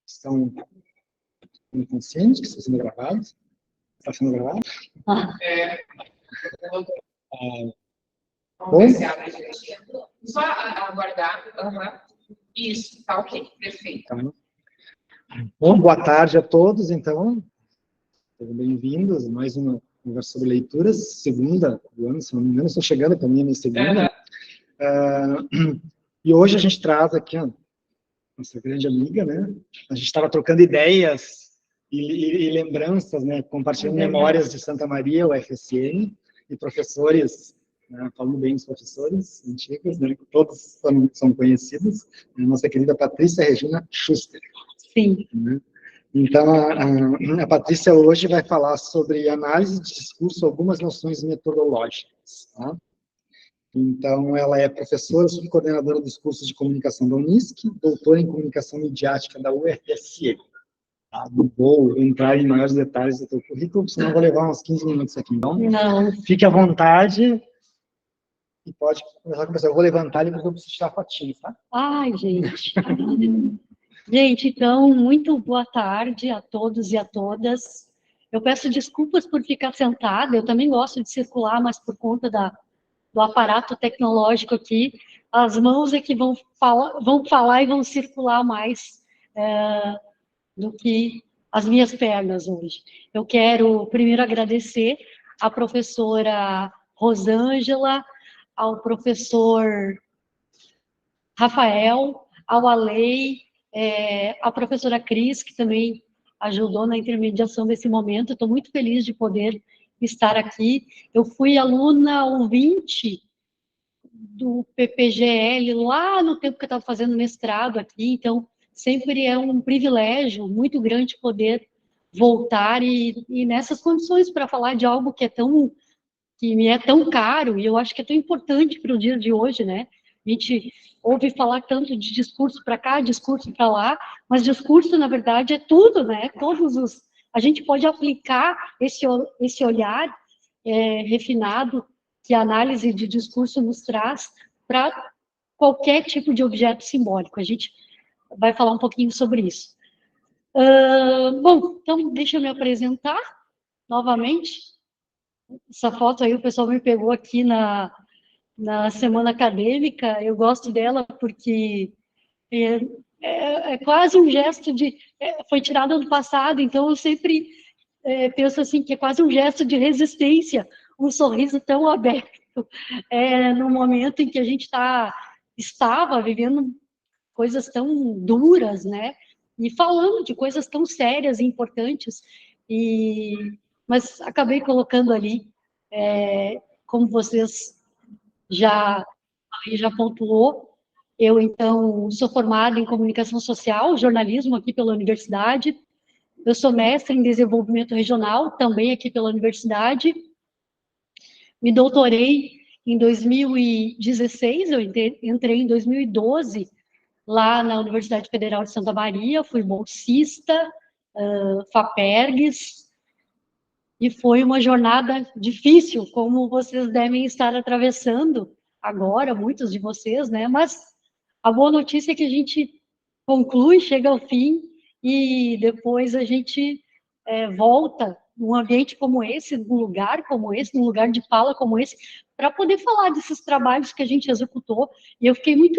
Estão conscientes que está sendo gravado? Está sendo gravado? Bom? Só aguardar. Isso, tá ok, perfeito. Então, bom, boa tarde a todos, então. Sejam bem-vindos a mais uma conversa sobre leituras, segunda do ano, se não me engano, estou chegando para a minha segunda. E hoje a gente traz aqui a nossa grande amiga, né? A gente estava trocando ideias e lembranças, né? Compartilhando memórias de Santa Maria, o FSM, e professores, né? Falando bem dos professores antigos, né? Todos são conhecidos. A nossa querida Patrícia Regina Schuster. Sim. Né? Então, a Patrícia hoje vai falar sobre análise de discurso, algumas noções metodológicas. Tá? Então, ela é professora, subcoordenadora dos cursos de comunicação da Unisc, doutora em comunicação midiática da UFSM. Tá? Não vou entrar em maiores detalhes do teu currículo, senão vou levar uns 15 minutos aqui. Então, fique à vontade e pode começar com você. Eu vou levantar e depois eu preciso tirar a fotinho, tá? Ai, gente. Gente, então, muito boa tarde a todos e a todas. Eu peço desculpas por ficar sentada, eu também gosto de circular, mas por conta do aparato tecnológico aqui, as mãos é que vão falar e vão circular mais do que as minhas pernas hoje. Eu quero primeiro agradecer à professora Rosângela, ao professor Rafael, ao Alei, a professora Cris, que também ajudou na intermediação desse momento. Estou muito feliz de poder estar aqui. Eu fui aluna ouvinte do PPGL lá no tempo que eu estava fazendo mestrado aqui, então sempre é um privilégio muito grande poder voltar e nessas condições para falar de algo que me é tão caro e eu acho que é tão importante para o dia de hoje, né? A gente ouve falar tanto de discurso para cá, discurso para lá, mas discurso, na verdade, é tudo, né? A gente pode aplicar esse olhar refinado que a análise de discurso nos traz para qualquer tipo de objeto simbólico. A gente vai falar um pouquinho sobre isso. Bom, então, deixa eu me apresentar novamente. Essa foto aí o pessoal me pegou aqui na semana acadêmica. Eu gosto dela porque é quase um gesto foi tirado ano passado, então eu sempre penso assim que é quase um gesto de resistência, um sorriso tão aberto no momento em que a gente estava vivendo coisas tão duras, né? E falando de coisas tão sérias e importantes, mas acabei colocando ali, como vocês já pontuou, eu, então, sou formada em comunicação social, jornalismo aqui pela universidade, eu sou mestre em desenvolvimento regional, também aqui pela universidade, me doutorei em 2016, eu entrei em 2012, lá na Universidade Federal de Santa Maria, fui bolsista, FAPERGS, e foi uma jornada difícil, como vocês devem estar atravessando agora, muitos de vocês, né? Mas a boa notícia é que a gente conclui, chega ao fim, e depois a gente volta num ambiente como esse, num lugar como esse, num lugar de fala como esse, para poder falar desses trabalhos que a gente executou. E eu fiquei me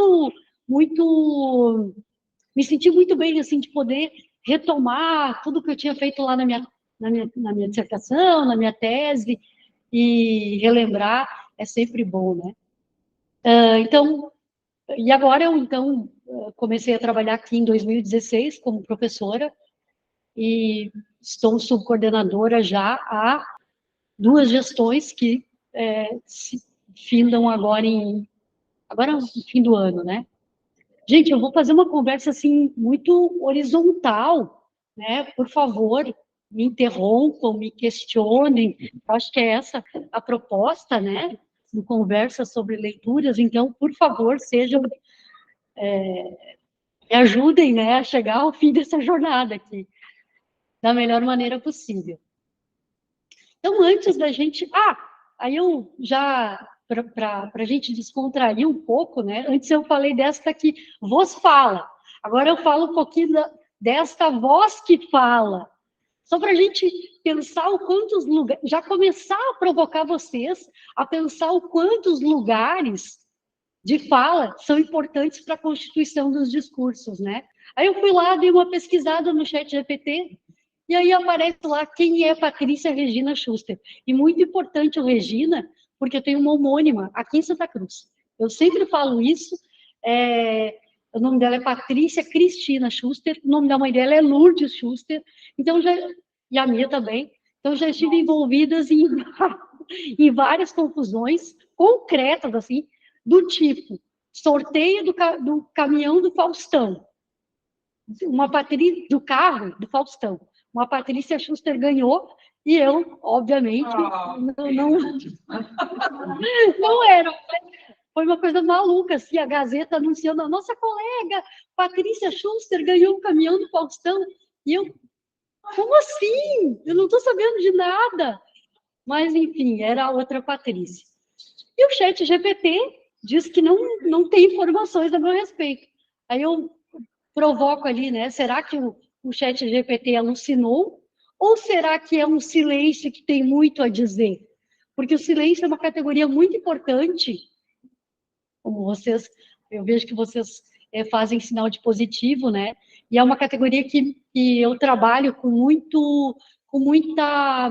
senti muito bem, assim, de poder retomar tudo que eu tinha feito lá na minha dissertação, na minha tese, e relembrar é sempre bom, né? Então, e agora eu, então, comecei a trabalhar aqui em 2016 como professora, e estou subcoordenadora já há 2 gestões que se findam agora no fim do ano, né? Gente, eu vou fazer uma conversa, assim, muito horizontal, né? Por favor, me interrompam, me questionem. Eu acho que é essa a proposta, né? De conversa sobre leituras. Então, por favor, me ajudem, né, a chegar ao fim dessa jornada aqui, da melhor maneira possível. Então, antes da gente... aí eu já para a gente descontrair um pouco, né? Antes eu falei desta que vos fala, agora eu falo um pouquinho desta voz que fala, só para a gente pensar o quantos lugares, já começar a provocar vocês a pensar o quantos lugares de fala são importantes para a constituição dos discursos, né? Aí eu fui lá, dei uma pesquisada no ChatGPT, e aí aparece lá quem é Patrícia Regina Schuster. E muito importante o Regina, porque eu tenho uma homônima aqui em Santa Cruz. Eu sempre falo isso, o nome dela é Patrícia Cristina Schuster, o nome da mãe dela é Lourdes Schuster, então e a minha também. Então já estive envolvidas em várias confusões concretas, assim, do tipo, sorteio do caminhão do Faustão, do carro do Faustão. Uma Patrícia Schuster ganhou e eu, obviamente, não era. Foi uma coisa maluca, assim, a Gazeta anunciando a nossa colega Patrícia Schuster ganhou um caminhão do Faustão. E eu, como assim? Eu não estou sabendo de nada. Mas, enfim, era a outra Patrícia. E o ChatGPT diz que não tem informações a meu respeito. Aí eu provoco ali, né? Será que o ChatGPT alucinou? Ou será que é um silêncio que tem muito a dizer? Porque o silêncio é uma categoria muito importante, como eu vejo que vocês fazem sinal de positivo, né? E é uma categoria que eu trabalho com muita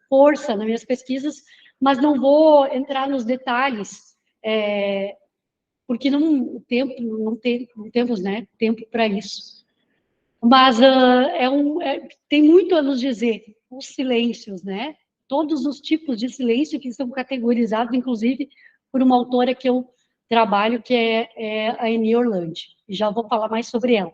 força nas minhas pesquisas, mas não vou entrar nos detalhes, porque não temos, né, tempo para isso. Mas tem muito a nos dizer os silêncios, né? Todos os tipos de silêncio que são categorizados, inclusive, por uma autora que eu trabalho, que é a Eni Orlandi. E já vou falar mais sobre ela.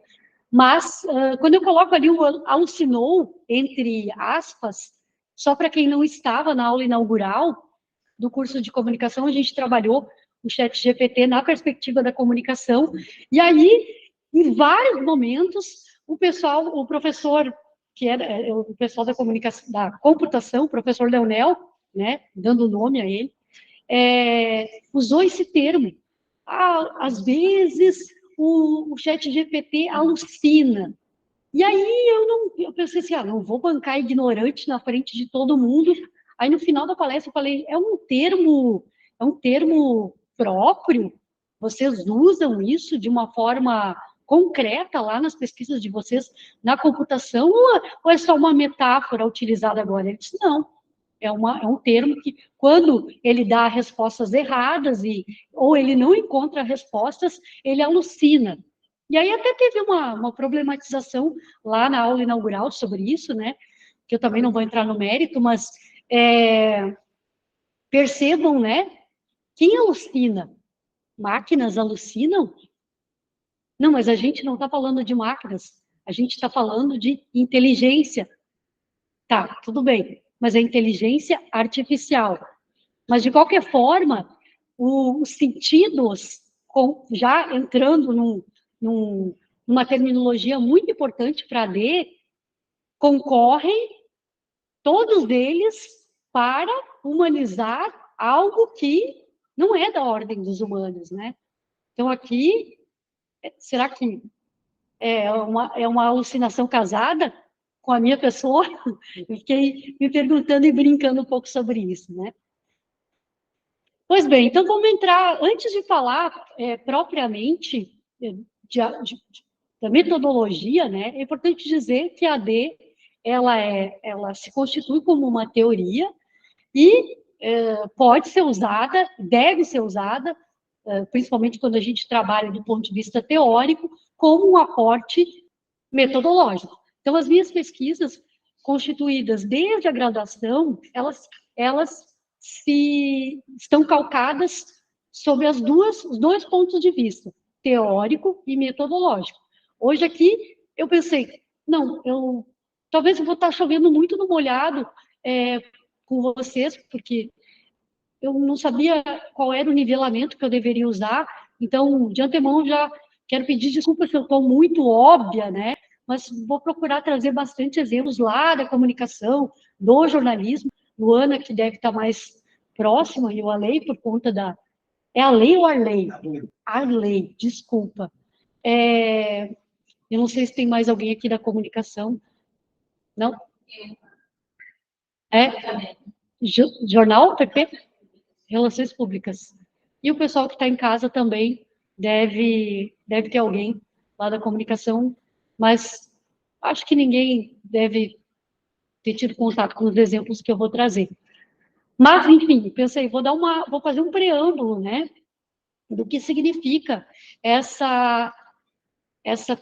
Mas, quando eu coloco ali o alucinou, entre aspas, só para quem não estava na aula inaugural do curso de comunicação, a gente trabalhou o ChatGPT na perspectiva da comunicação, e aí, em vários momentos, o professor, que era o pessoal da comunicação, da computação, o professor Leonel, né, dando nome a ele, usou esse termo. Às vezes, o ChatGPT alucina. E aí eu pensei assim, não vou bancar ignorante na frente de todo mundo. Aí no final da palestra eu falei, é um termo próprio? Vocês usam isso de uma forma concreta lá nas pesquisas de vocês na computação ou é só uma metáfora utilizada agora? Ele disse, não, é um termo que, quando ele dá respostas erradas ou ele não encontra respostas, ele alucina. E aí até teve uma problematização lá na aula inaugural sobre isso, né? Que eu também não vou entrar no mérito, mas percebam, né? Quem alucina? Máquinas alucinam? Não, mas a gente não está falando de máquinas, a gente está falando de inteligência. Tá, tudo bem, mas é inteligência artificial. Mas, de qualquer forma, os sentidos, já entrando numa terminologia muito importante para a AD, concorrem, todos eles, para humanizar algo que não é da ordem dos humanos, né? Então, aqui, será que é uma alucinação casada com a minha pessoa? Eu fiquei me perguntando e brincando um pouco sobre isso, né? Pois bem, então vamos entrar, antes de falar propriamente da metodologia, né, é importante dizer que a AD, ela se constitui como uma teoria e pode ser usada, deve ser usada, principalmente quando a gente trabalha do ponto de vista teórico, como um aporte metodológico. Então, as minhas pesquisas, constituídas desde a graduação, elas estão calcadas sobre os dois pontos de vista, teórico e metodológico. Hoje aqui, eu pensei, talvez eu vou estar chovendo muito no molhado com vocês, porque eu não sabia qual era o nivelamento que eu deveria usar, então, de antemão, já quero pedir desculpa se eu estou muito óbvia, né? Mas vou procurar trazer bastante exemplos lá da comunicação, do jornalismo. Luana, que deve estar mais próximo aí, o Arley, por conta da... É Arley ou Arley? Arley, desculpa. Eu não sei se tem mais alguém aqui da comunicação. Não? Jornal, PP? Relações Públicas. E o pessoal que está em casa também deve ter alguém lá da comunicação, mas acho que ninguém deve ter tido contato com os exemplos que eu vou trazer. Mas, enfim, pensei, vou fazer um preâmbulo, né, do que significa essa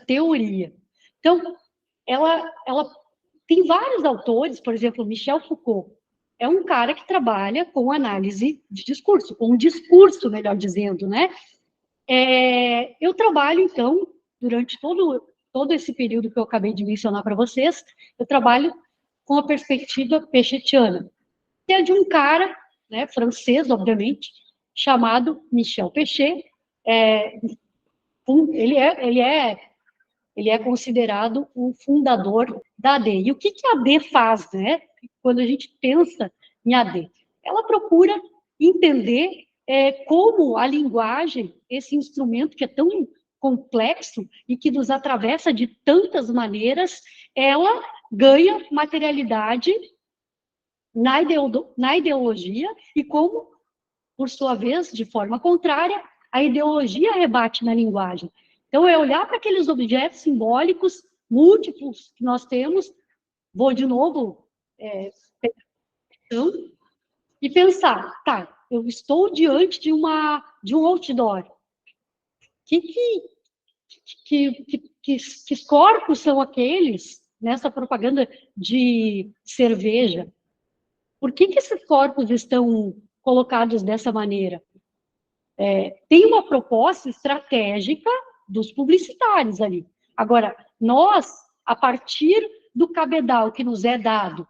teoria. Então, ela tem vários autores, por exemplo, Michel Foucault, é um cara que trabalha com análise de discurso, com um discurso, melhor dizendo, né? Eu trabalho, então, durante todo esse período que eu acabei de mencionar para vocês, eu trabalho com a perspectiva pechetiana, que é de um cara, né, francês, obviamente, chamado Michel Pechet. Ele é considerado o fundador da AD. E o que a AD faz, né? Quando a gente pensa em AD? Ela procura entender como a linguagem, esse instrumento que é tão complexo e que nos atravessa de tantas maneiras, ela ganha materialidade na ideologia e como, por sua vez, de forma contrária, a ideologia rebate na linguagem. Então, é olhar para aqueles objetos simbólicos múltiplos que nós temos, vou de novo, e pensar, tá, eu estou diante de um outdoor. Que corpos são aqueles nessa propaganda de cerveja? Por que esses corpos estão colocados dessa maneira? Tem uma proposta estratégica dos publicitários ali. Agora, nós, a partir do cabedal que nos é dado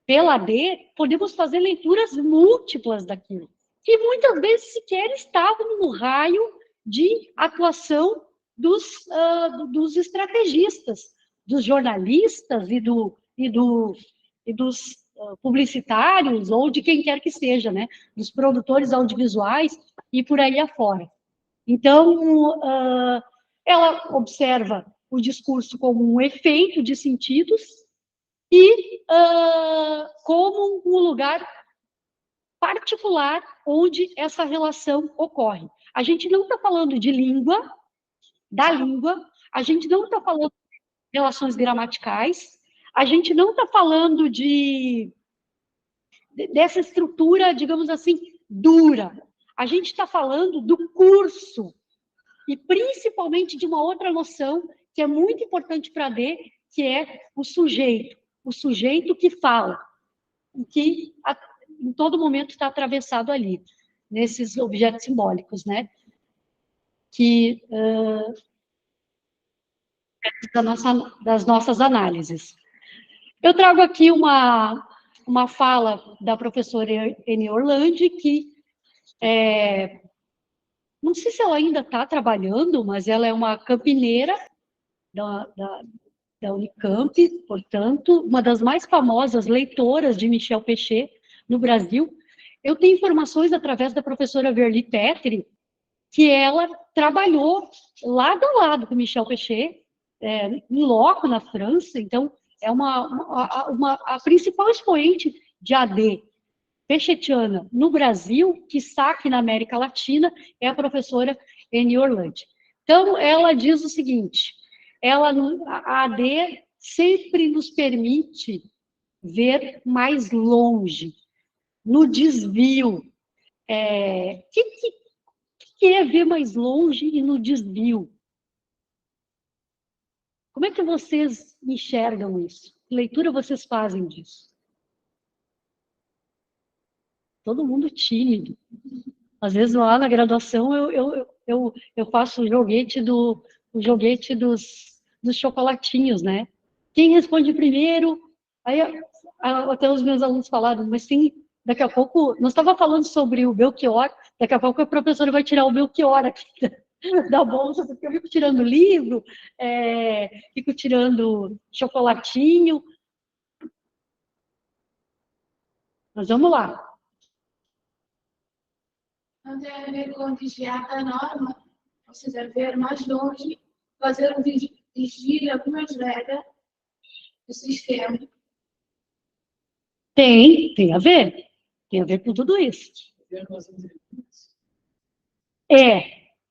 pela AD, podemos fazer leituras múltiplas daquilo, que muitas vezes sequer estavam no raio de atuação dos estrategistas, dos jornalistas e dos publicitários, ou de quem quer que seja, né? Dos produtores audiovisuais e por aí afora. Então, ela observa o discurso como um efeito de sentidos e como um lugar particular onde essa relação ocorre. A gente não está falando de língua, da língua, a gente não está falando de relações gramaticais, a gente não está falando dessa estrutura, digamos assim, dura. A gente está falando do curso, e principalmente de uma outra noção que é muito importante para a D, que é o sujeito que fala, que em todo momento está atravessado ali, nesses objetos simbólicos, né? Que das nossas análises. Eu trago aqui uma fala da professora Eni Orlandi, que não sei se ela ainda está trabalhando, mas ela é uma campineira da Unicamp, portanto, uma das mais famosas leitoras de Michel Pechet no Brasil. Eu tenho informações através da professora Verli Petri, que ela trabalhou lado a lado com Michel Pechet, em loco, na França. Então, é a principal expoente de AD pechetiana no Brasil, que está aqui na América Latina, é a professora Eni Orlandi. Então, ela diz o seguinte, a AD sempre nos permite ver mais longe, no desvio. O que é ver mais longe e no desvio? Como é que vocês enxergam isso? Que leitura vocês fazem disso? Todo mundo tímido. Às vezes, lá na graduação, eu faço o joguete dos chocolatinhos, né? Quem responde primeiro? Aí, até os meus alunos falaram, mas tem, daqui a pouco, nós estávamos falando sobre o Belchior, daqui a pouco a professora vai tirar o Belchior aqui da bolsa, porque eu fico tirando livro, fico tirando chocolatinho. Mas vamos lá. Não tem a ver com desviar da norma, ou seja, ver mais longe, fazer um desvio de algumas regras do sistema. Tem a ver. Tem a ver com tudo isso.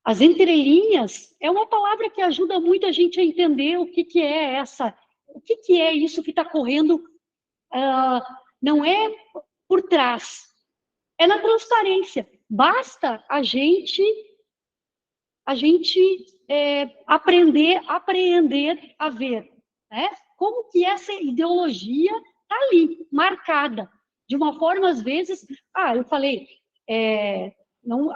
As entrelinhas é uma palavra que ajuda muito a gente a entender o que é isso que está correndo, não é por trás, é na transparência. Basta a gente apreender a ver, né? Como que essa ideologia está ali, marcada, de uma forma, às vezes, eu falei, não,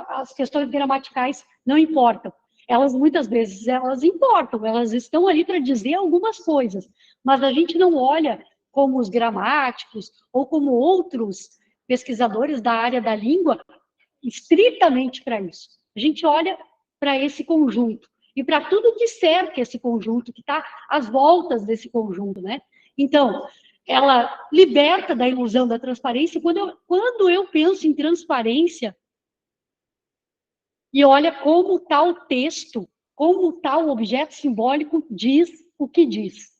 as questões gramaticais não importam. Elas, muitas vezes, elas importam, elas estão ali para dizer algumas coisas, mas a gente não olha como os gramáticos ou como outros pesquisadores da área da língua estritamente para isso. A gente olha para esse conjunto e para tudo que cerca esse conjunto, que está às voltas desse conjunto, né? Então, ela liberta da ilusão da transparência. Quando eu penso em transparência, e olha como tal texto, como tal objeto simbólico diz o que diz.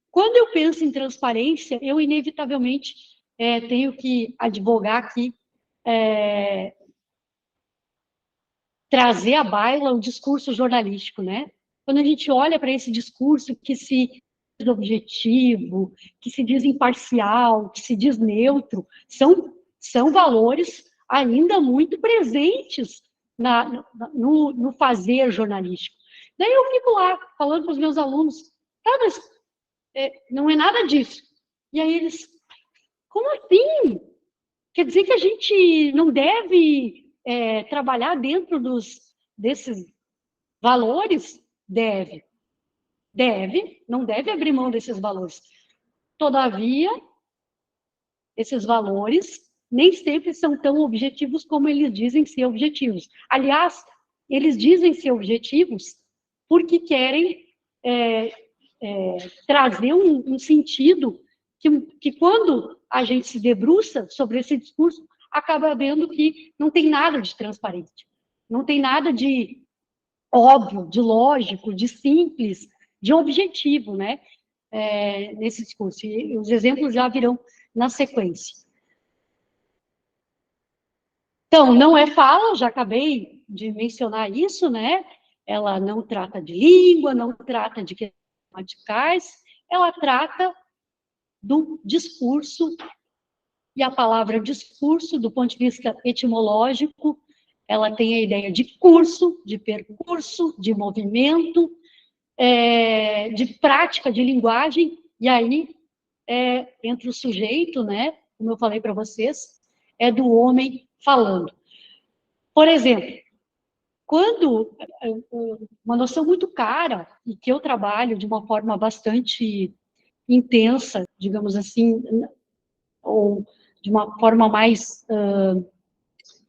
Quando eu penso em transparência, eu inevitavelmente tenho que advogar aqui, trazer à baila o discurso jornalístico, né? Quando a gente olha para esse discurso que se diz objetivo, que se diz imparcial, que se diz neutro, são valores ainda muito presentes no fazer jornalístico. Daí eu fico lá, falando para os meus alunos, mas não é nada disso. E aí eles, como assim? Quer dizer que a gente não deve trabalhar dentro desses valores? Deve. Não deve abrir mão desses valores. Todavia, esses valores nem sempre são tão objetivos como eles dizem ser objetivos. Aliás, eles dizem ser objetivos porque querem trazer um sentido que quando a gente se debruça sobre esse discurso, acaba vendo que não tem nada de transparente, não tem nada de óbvio, de lógico, de simples, de objetivo, né? Nesse discurso. E os exemplos já virão na sequência. Então, não é fala, já acabei de mencionar isso, né? Ela não trata de língua, não trata de questões gramaticais, ela trata do discurso, e a palavra discurso, do ponto de vista etimológico, ela tem a ideia de curso, de percurso, de movimento, de prática de linguagem, e aí, entre o sujeito, né, como eu falei para vocês, é do homem falando. Por exemplo, quando uma noção muito cara, e que eu trabalho de uma forma bastante intensa, digamos assim, ou de uma forma mais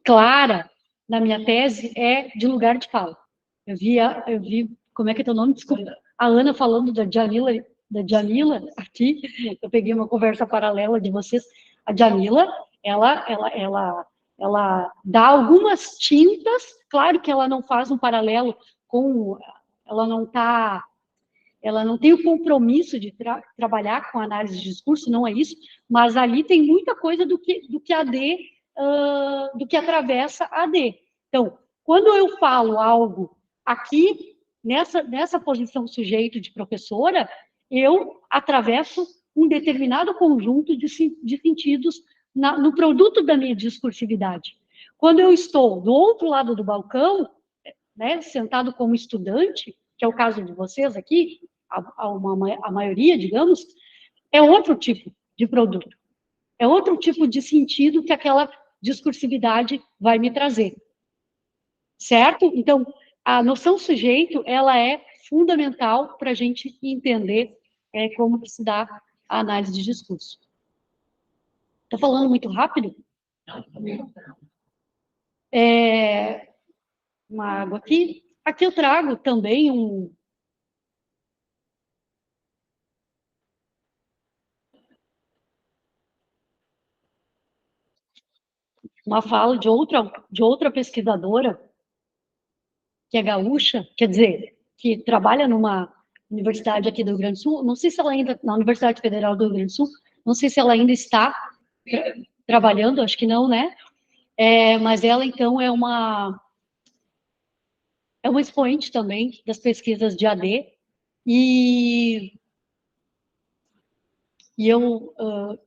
clara na minha tese, é de lugar de fala. Eu vi, como é que é teu nome? Desculpa. A Ana falando da Jamila aqui, eu peguei uma conversa paralela de vocês. A Jamila, ela dá algumas tintas, claro que ela não faz um paralelo com, ela não tem o compromisso de trabalhar com análise de discurso, não é isso, mas ali tem muita coisa do que atravessa a AD. Então, quando eu falo algo aqui, nessa posição sujeito de professora, eu atravesso um determinado conjunto de sentidos no produto da minha discursividade. Quando eu estou do outro lado do balcão, né, sentado como estudante, que é o caso de vocês aqui, a maioria, digamos, é outro tipo de produto. É outro tipo de sentido que aquela discursividade vai me trazer. Certo? Então, a noção sujeito, ela é fundamental para a gente entender como que se dá a análise de discurso. Estou falando muito rápido? Uma água aqui. Aqui eu trago também um... uma fala de outra pesquisadora, que é gaúcha, quer dizer, que trabalha numa universidade aqui do Rio Grande do Sul, não sei se ela ainda, na Universidade Federal do Rio Grande do Sul, não sei se ela ainda está trabalhando, acho que não, né? Mas ela, então, é uma expoente também das pesquisas de AD, e eu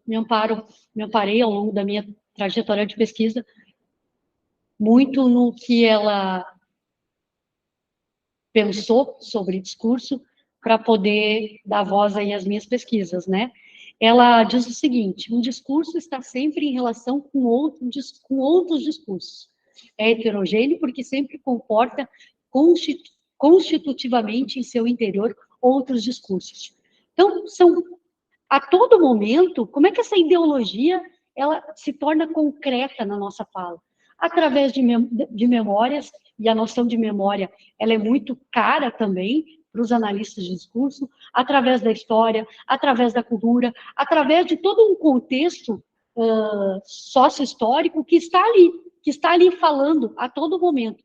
me amparei ao longo da minha trajetória de pesquisa muito no que ela pensou sobre discurso para poder dar voz aí às minhas pesquisas, né? Ela diz o seguinte: um discurso está sempre em relação com outros discursos. É heterogêneo porque sempre comporta constitutivamente em seu interior outros discursos. Então, a todo momento, como é que essa ideologia ela se torna concreta na nossa fala? Através de memórias, e a noção de memória ela é muito cara também para os analistas de discurso, através da história, através da cultura, através de todo um contexto sócio-histórico que está ali falando a todo momento.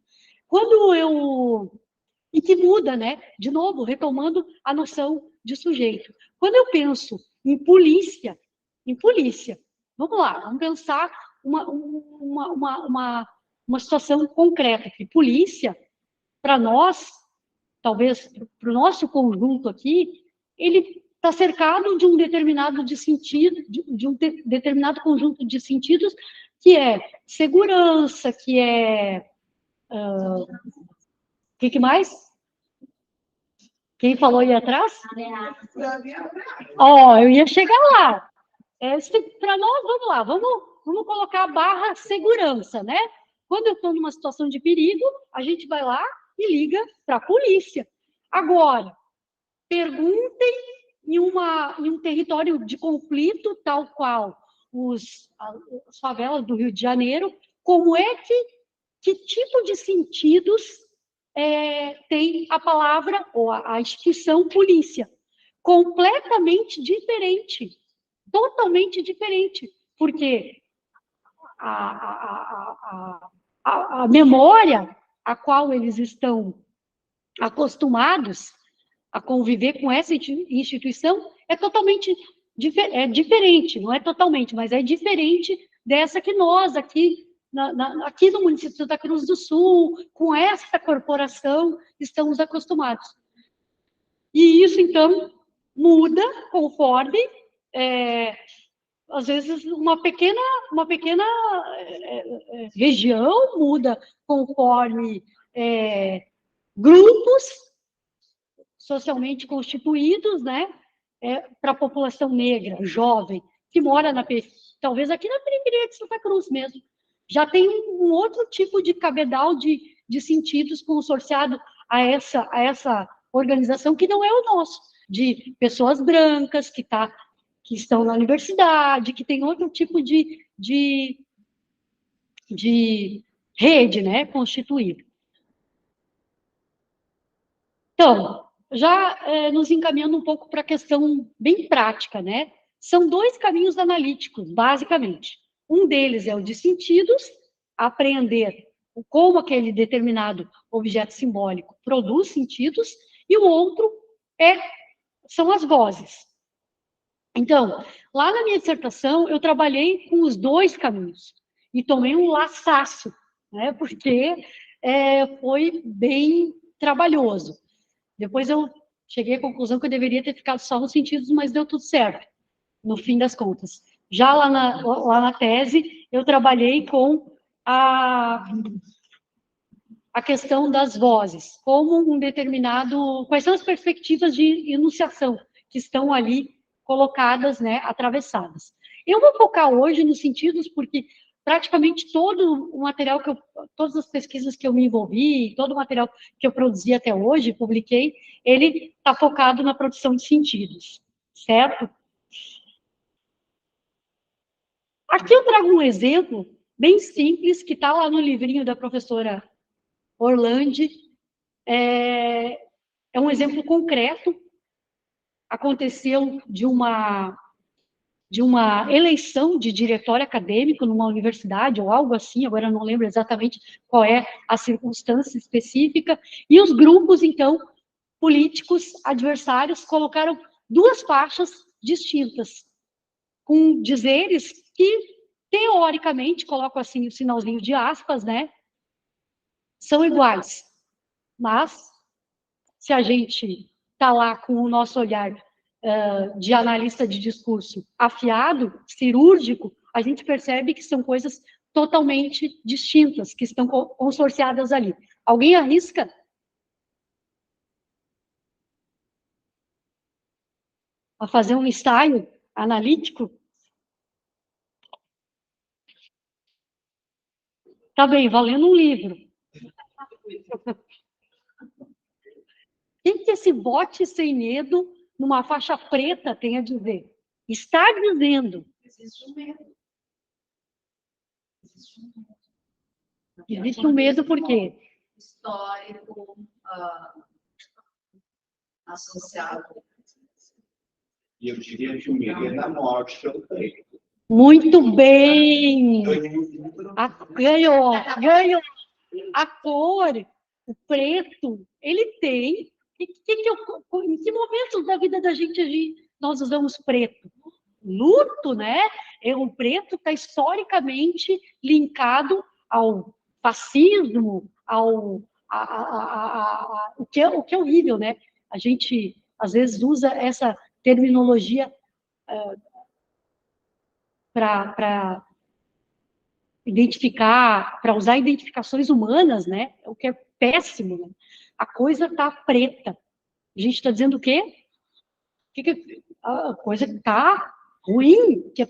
E que muda, né? De novo, retomando a noção de sujeito. Quando eu penso em polícia, vamos lá, vamos pensar uma situação concreta, que polícia, para nós, talvez para o nosso conjunto aqui, ele está cercado de um determinado determinado conjunto de sentidos, que é segurança, que é... O que mais? Quem falou aí atrás? Eu ia chegar lá. Para nós, vamos lá, vamos colocar a barra segurança, né? Quando eu estou numa situação de perigo, a gente vai lá e liga para a polícia. Agora, perguntem em um território de conflito, tal qual as favelas do Rio de Janeiro, como é que tipo de sentidos tem a palavra ou a instituição polícia? Completamente diferente, totalmente diferente, porque a memória a qual eles estão acostumados a conviver com essa instituição é totalmente diferente, não é totalmente, mas é diferente dessa que nós aqui aqui no município de Santa Cruz do Sul, com essa corporação, estamos acostumados. E isso, então, muda conforme, às vezes, uma pequena região muda conforme grupos socialmente constituídos, né, para a população negra, jovem, que mora talvez aqui na periferia de Santa Cruz mesmo. Já tem um outro tipo de cabedal de sentidos consorciado a essa organização que não é o nosso, de pessoas brancas que estão na universidade, que tem outro tipo de rede, né, constituída. Então, já nos encaminhando um pouco para a questão bem prática, né? São dois caminhos analíticos, basicamente. Um deles é o de sentidos, apreender como aquele determinado objeto simbólico produz sentidos, e o outro são as vozes. Então, lá na minha dissertação, eu trabalhei com os dois caminhos, e tomei um laçaço, né? Porque foi bem trabalhoso. Depois eu cheguei à conclusão que eu deveria ter ficado só nos sentidos, mas deu tudo certo, no fim das contas. Já lá na tese, eu trabalhei com a questão das vozes, como quais são as perspectivas de enunciação que estão ali colocadas, né, atravessadas. Eu vou focar hoje nos sentidos, porque praticamente todo o material todas as pesquisas que eu me envolvi, todo o material que eu produzi até hoje, publiquei, ele está focado na produção de sentidos, certo? Aqui eu trago um exemplo bem simples, que está lá no livrinho da professora Orlandi. É um exemplo concreto, aconteceu de uma de uma eleição de diretório acadêmico numa universidade, ou algo assim, agora eu não lembro exatamente qual é a circunstância específica, e os grupos, então, políticos adversários colocaram duas faixas distintas, com dizeres que, teoricamente, coloco assim o sinalzinho de aspas, né, são iguais. Mas, se a gente está lá com o nosso olhar de analista de discurso afiado, cirúrgico, a gente percebe que são coisas totalmente distintas, que estão consorciadas ali. Alguém arrisca? A fazer um ensaio analítico? Tá bem, valendo um livro. O que esse bote sem medo, numa faixa preta, tem a dizer? Está dizendo. Existe um medo. Existe um medo por quê? Histórico, associado. E eu diria que o medo é da morte pelo peito. Muito bem! Ganhou! A cor, o preto, ele tem. Em que momentos da vida da gente nós usamos preto? Luto, né? O preto está historicamente linkado ao fascismo, o que é horrível, né? A gente, às vezes, usa essa terminologia para identificar, para usar identificações humanas, né? O que é péssimo, né? A coisa está preta. A gente está dizendo o quê? A coisa está ruim, que é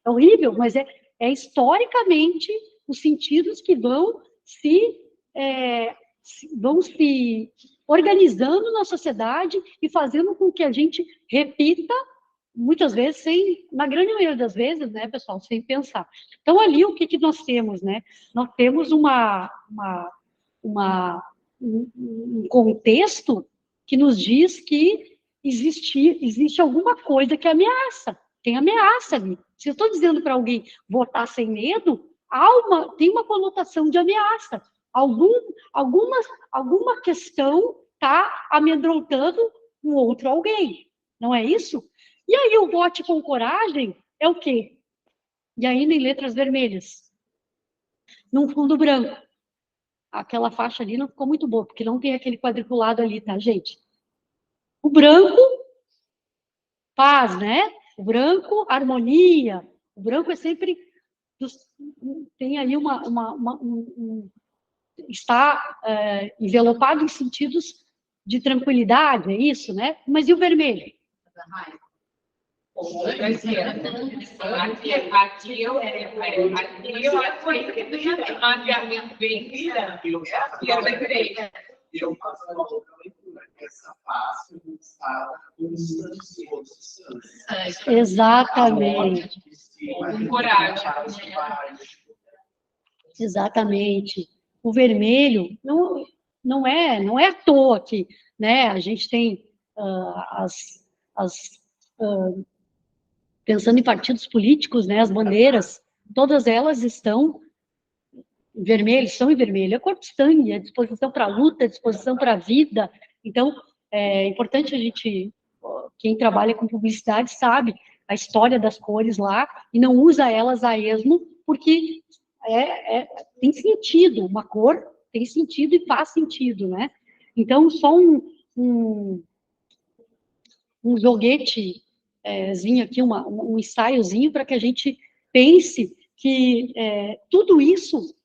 horrível, mas é historicamente os sentidos que vão se organizando na sociedade e fazendo com que a gente repita muitas vezes na grande maioria das vezes, né, pessoal, sem pensar. Então, ali, o que nós temos, né? Nós temos um contexto que nos diz que existe alguma coisa que ameaça, tem ameaça ali. Se eu estou dizendo para alguém votar sem medo, tem uma conotação de ameaça. Alguma questão está amedrontando um outro alguém, não é isso? E aí o vote com coragem é o quê? E ainda em letras vermelhas, num fundo branco. Aquela faixa ali não ficou muito boa, porque não tem aquele quadriculado ali, tá, gente? O branco, paz, né? O branco, harmonia. O branco é sempre... Tem ali está envelopado em sentidos de tranquilidade, é isso, né? Mas e o vermelho? Aqui eu Eu faço uma outra leitura, que essa face está Exatamente. coragem. Exatamente. O vermelho não é à toa que, né, a gente tem pensando em partidos políticos, né, as bandeiras, todas elas estão em vermelho, é cor de sangue, é disposição para a luta, é disposição para a vida. Então, é importante a gente, quem trabalha com publicidade sabe a história das cores lá, e não usa elas a esmo, porque tem sentido, uma cor tem sentido e faz sentido, né? Então, só um joguetezinho aqui, um ensaiozinho para que a gente pense que tudo isso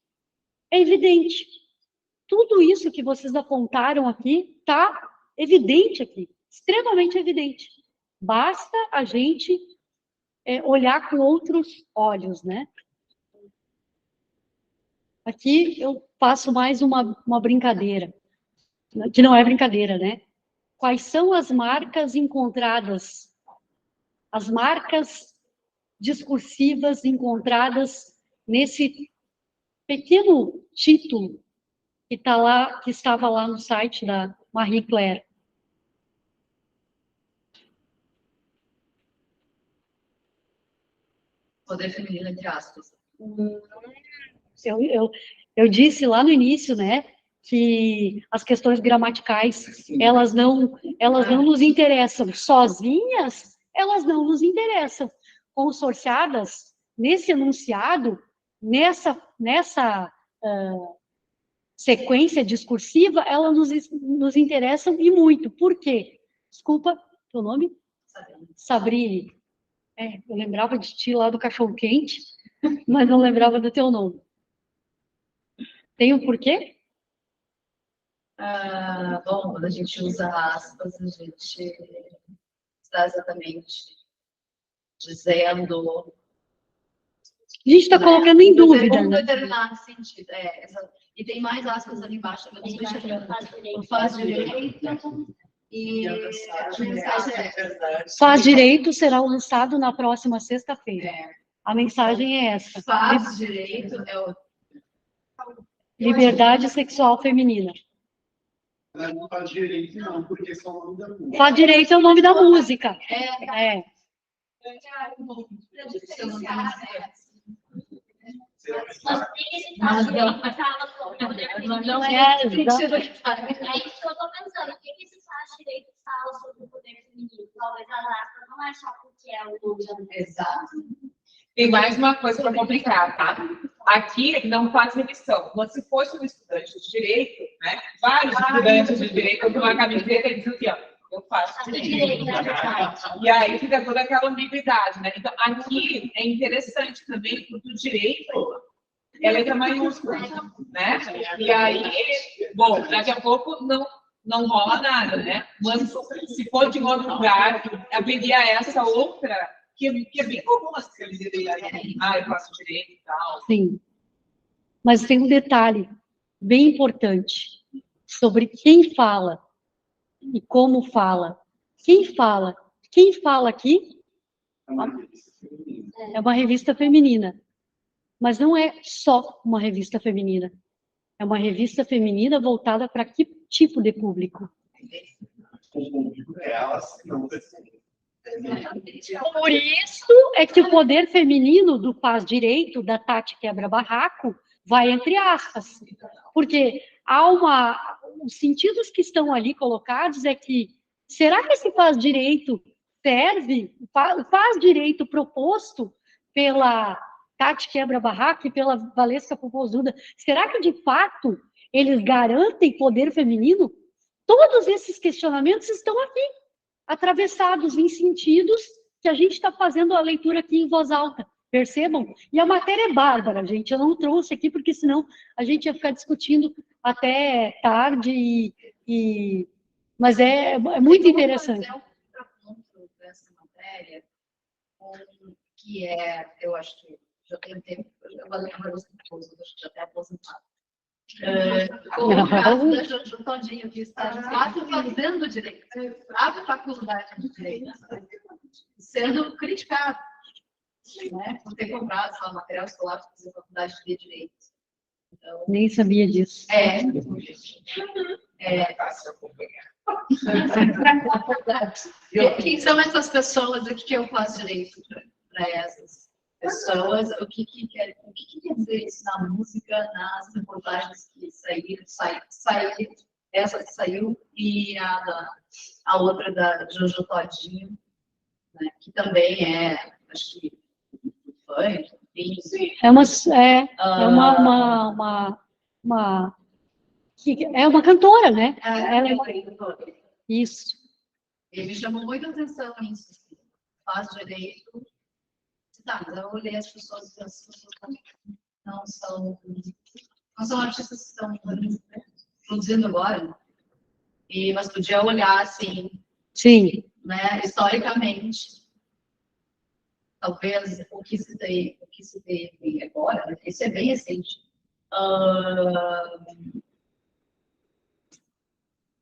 é evidente. Tudo isso que vocês apontaram aqui está evidente aqui, extremamente evidente. Basta a gente olhar com outros olhos, né? Aqui eu faço mais uma brincadeira, que não é brincadeira, né? Quais são as marcas encontradas, as marcas discursivas encontradas nesse pequeno título que estava lá no site da Marie Claire? Poder feminino, entre aspas. Eu disse lá no início, né, que as questões gramaticais, elas não nos interessam. Sozinhas, elas não nos interessam. Consorciadas, nesse enunciado, nessa sequência discursiva, elas nos interessam e muito. Por quê? Desculpa, teu nome? Sabrine. Eu lembrava de ti lá do Cachorro Quente, mas não lembrava do teu nome. Tem um porquê? Bom, quando a gente usa aspas, a gente está exatamente dizendo... A gente está colocando em dúvida, Um né? determinado sentido. E tem mais aspas ali embaixo. Faz direito e... Faz direito será lançado na próxima sexta-feira. A mensagem é essa. Faz direito é o... Liberdade sexual feminina. Mas não faz direito, não, porque é só o nome da música. Faz direito é o nome da música. Não é. É isso que eu tô pensando. O que esse faz direito fala sobre o poder feminino? Talvez a Lastra não achar que é o nome da música. Exato. Tem mais uma coisa para complicar, tá? Aqui não faz revisão. Mas se fosse um estudante de direito, né? Vários estudantes de direito com uma camiseta e dizem assim, ó, eu faço direito. E aí fica toda aquela ambiguidade, né? Então, aqui é interessante também, porque o direito é letra maiúscula, né? E aí, bom, daqui a pouco não rola nada, né? Mas se for de outro lugar, haveria essa outra, que é bem comum as pessoas dizerem, eu faço direito e tal. Sim. Mas tem um detalhe bem importante sobre quem fala e como fala. Quem fala? Quem fala aqui é uma revista feminina. Mas não é só uma revista feminina. É uma revista feminina voltada para que tipo de público? O público é elas, não Por isso é que o poder feminino do Faz Direito, da Tati Quebra Barraco, vai entre aspas. Porque há os sentidos que estão ali colocados é que, será que esse Faz Direito serve, o Faz Direito proposto pela Tati Quebra Barraco e pela Valesca Popozuda, será que de fato eles garantem poder feminino? Todos esses questionamentos estão aqui, atravessados em sentidos que a gente está fazendo a leitura aqui em voz alta, percebam? E a matéria é bárbara, gente, eu não trouxe aqui porque senão a gente ia ficar discutindo até tarde, mas é muito interessante. Vou fazer um contraponto dessa matéria, que é, eu acho que já tem tempo, eu vou lembrar você depois, eu acho que já até aposentado. Com o caso da Jojo Todinho, que está de fato fazendo direito, a faculdade de direito, sendo criticado, né, por ter comprado só material escolar para fazer faculdade de direito. Então, nem sabia disso. é fácil acompanhar. Quem são essas pessoas aqui que eu faço direito para essas pessoas? O que quer dizer isso na música, nas reportagens que saíram, essa que saiu e a outra da Jojo Todinho, né, que também é, acho que, funk, enfim. É uma cantora, né? Ela é Isso. Ele me chamou muita atenção isso. Faz direito. Tá, mas eu olhei as pessoas não são artistas que estão produzindo agora. Mas podia olhar assim, sim, né, historicamente. Talvez o que se tem agora, né, isso é bem recente.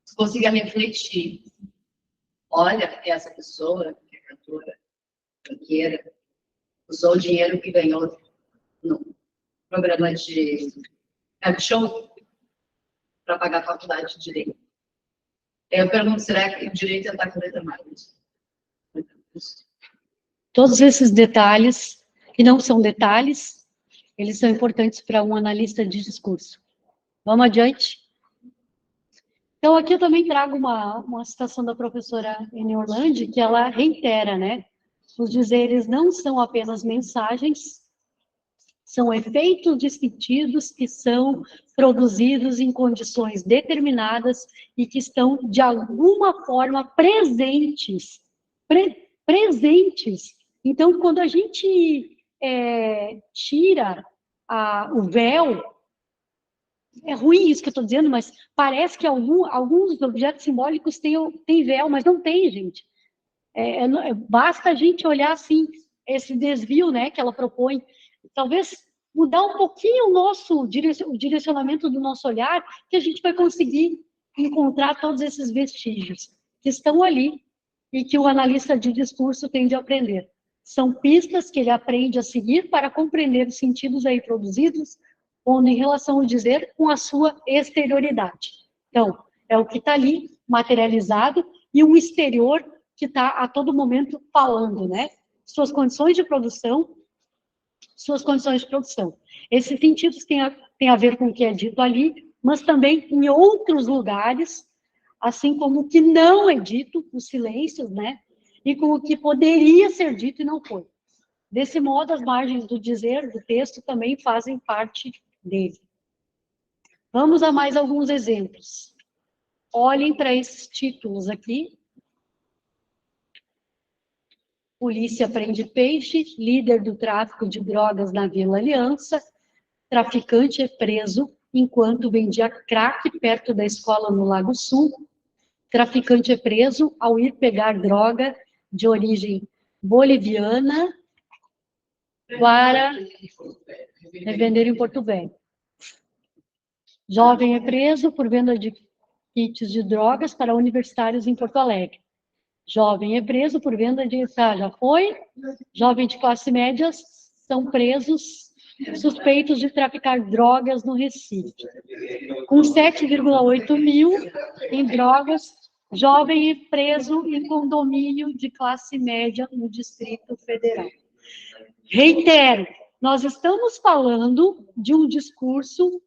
Se consiga refletir, olha, essa pessoa, que é cantora, banqueira, usou o dinheiro que ganhou no programa de show para pagar a faculdade de direito. Eu pergunto, será que o direito está com letra maiúscula? todos esses detalhes que não são detalhes, eles são importantes para um analista de discurso. Vamos adiante? Então, aqui eu também trago uma citação da professora Eni Orlandi, que ela reitera, né? Os dizeres não são apenas mensagens, são efeitos de sentidos que são produzidos em condições determinadas e que estão, de alguma forma, presentes. Presentes. Então, quando a gente tira o véu, é ruim isso que eu estou dizendo, mas parece que alguns objetos simbólicos têm véu, mas não tem, gente. Basta a gente olhar assim, esse desvio, né, que ela propõe, talvez mudar um pouquinho o direcionamento do nosso olhar, que a gente vai conseguir encontrar todos esses vestígios que estão ali e que o analista de discurso tem de aprender. São pistas que ele aprende a seguir para compreender os sentidos aí produzidos, onde em relação ao dizer com a sua exterioridade. Então, é o que está ali, materializado, e um exterior que está a todo momento falando, né? Suas condições de produção. Esses sentidos têm a ver com o que é dito ali, mas também em outros lugares, assim como o que não é dito, os silêncios, né? E com o que poderia ser dito e não foi. Desse modo, as margens do dizer, do texto, também fazem parte dele. Vamos a mais alguns exemplos. Olhem para esses títulos aqui. Polícia prende peixe, líder do tráfico de drogas na Vila Aliança, traficante é preso enquanto vendia crack perto da escola no Lago Sul. Traficante é preso ao ir pegar droga de origem boliviana para revender em Porto Velho. Jovem é preso por venda de kits de drogas para universitários em Porto Alegre. Jovem é preso por venda de... já foi. Jovem de classe média são presos suspeitos de traficar drogas no Recife. Com 7,8 mil em drogas, jovem é preso em condomínio de classe média no Distrito Federal. Reitero, nós estamos falando de um discurso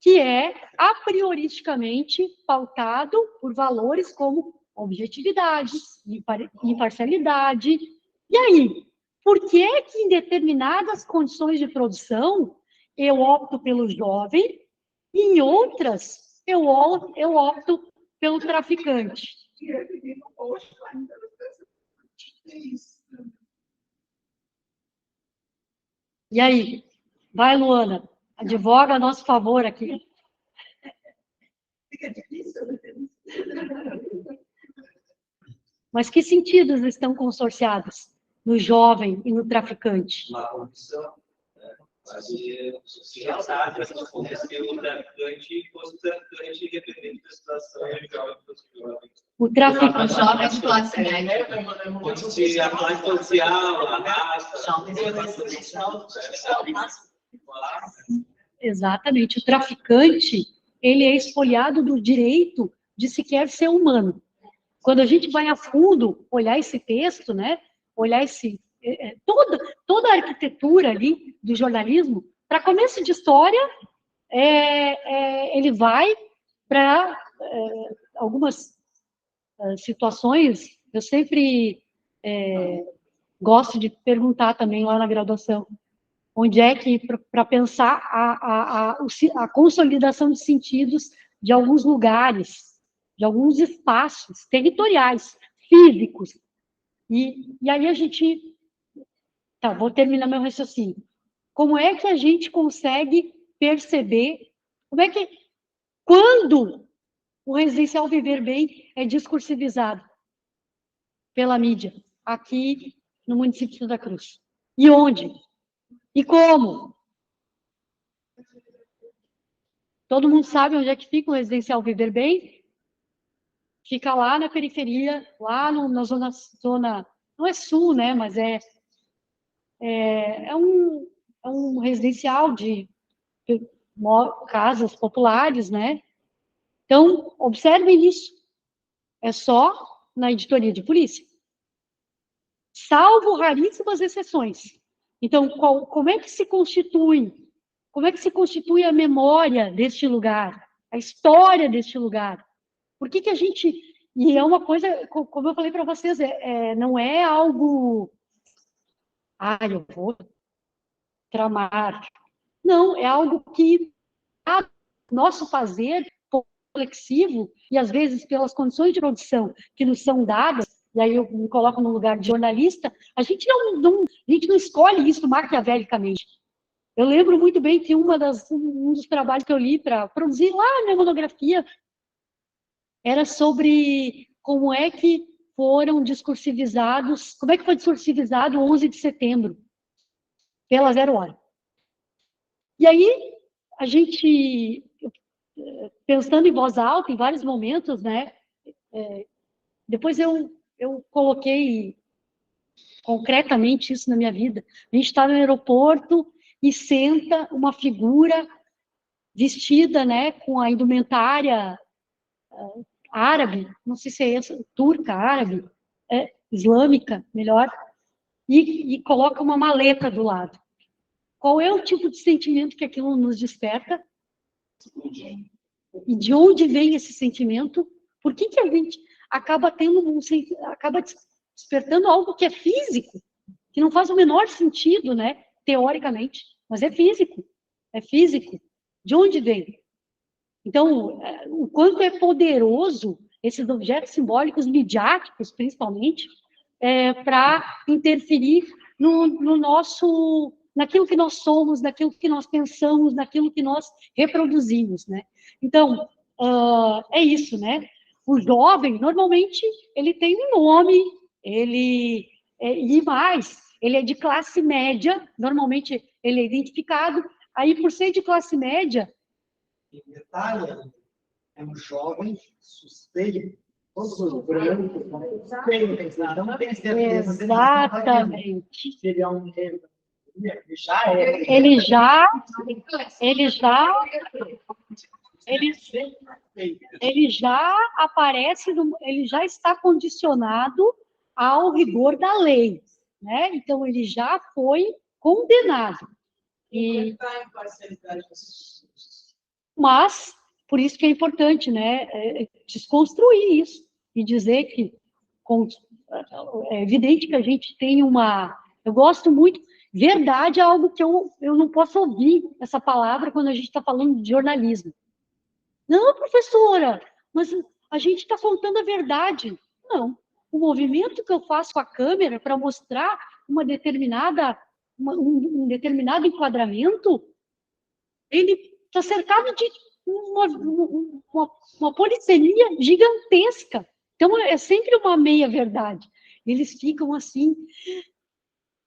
que é a prioristicamente pautado por valores como objetividade, imparcialidade. E aí, por que é que em determinadas condições de produção eu opto pelo jovem e em outras eu opto pelo traficante? E aí? Vai, Luana, advoga a nosso favor aqui. Mas que sentidos estão consorciados no jovem e no traficante? Uma condição, né? Fazer social, pelo traficante, fosse traficante, independente da situação, O traficante. Jovem de classe média. pode ser a classe social, a raça, Exatamente. O traficante, ele é expoliado do direito de sequer ser humano. Quando a gente vai a fundo olhar esse texto, né? Olhar toda a arquitetura ali do jornalismo, para começo de história, ele vai para algumas situações. Eu sempre gosto de perguntar também lá na graduação, onde é que, para pensar a consolidação de sentidos de alguns lugares, de alguns espaços territoriais, físicos. E aí a gente... Tá, vou terminar meu raciocínio. Como é que a gente consegue perceber... Como é que... Quando o residencial viver bem é discursivizado pela mídia, aqui no município de Santa Cruz? E onde? E como? Todo mundo sabe onde é que fica o residencial viver bem? Fica lá na periferia, lá na zona, não é sul, né, mas é um residencial de casas populares, né? Então, observem isso. É só na editoria de polícia. Salvo raríssimas exceções. Então, como é que se constitui? Como é que se constitui a memória deste lugar? A história deste lugar? Por que a gente... E é uma coisa, como eu falei para vocês, não é algo... eu vou tramar. Não, é algo que nosso fazer reflexivo, e às vezes pelas condições de produção que nos são dadas, e aí eu me coloco no lugar de jornalista, a gente não escolhe isso maquiavelicamente. Eu lembro muito bem que um dos trabalhos que eu li para produzir lá na minha monografia era sobre como é que foram discursivizados, como é que foi discursivizado o 11 de setembro, pela Zero Hora. E aí, a gente, pensando em voz alta, em vários momentos, né, depois eu coloquei concretamente isso na minha vida. A gente está no aeroporto e senta uma figura vestida, né, com a indumentária árabe, não sei se é essa, turca, árabe, islâmica, melhor, e coloca uma maleta do lado. Qual é o tipo de sentimento que aquilo nos desperta? E de onde vem esse sentimento? Por que a gente acaba acaba despertando algo que é físico, que não faz o menor sentido, né, teoricamente, mas é físico. É físico. De onde vem? Então, o quanto é poderoso esses objetos simbólicos midiáticos, principalmente, para interferir no nosso, naquilo que nós somos, naquilo que nós pensamos, naquilo que nós reproduzimos, né? Então, é isso, né? O jovem, normalmente, ele tem um nome, e mais, ele é de classe média, normalmente ele é identificado, aí por ser de classe média... Em detalhe, é um jovem suspeito, todo branco, suspeito, não tem certeza. Exatamente. Seria um negro. Ele já aparece, ele já está condicionado ao rigor da lei, né? Então, ele já foi condenado. Mas, por isso que é importante, né, desconstruir isso e dizer que é evidente que a gente tem uma... Eu gosto muito... Verdade é algo que eu não posso ouvir essa palavra quando a gente está falando de jornalismo. Não, professora, mas a gente está contando a verdade. Não. O movimento que eu faço com a câmera para mostrar um determinado enquadramento, ele está cercado de uma polissemia gigantesca. Então, é sempre uma meia-verdade. Eles ficam assim,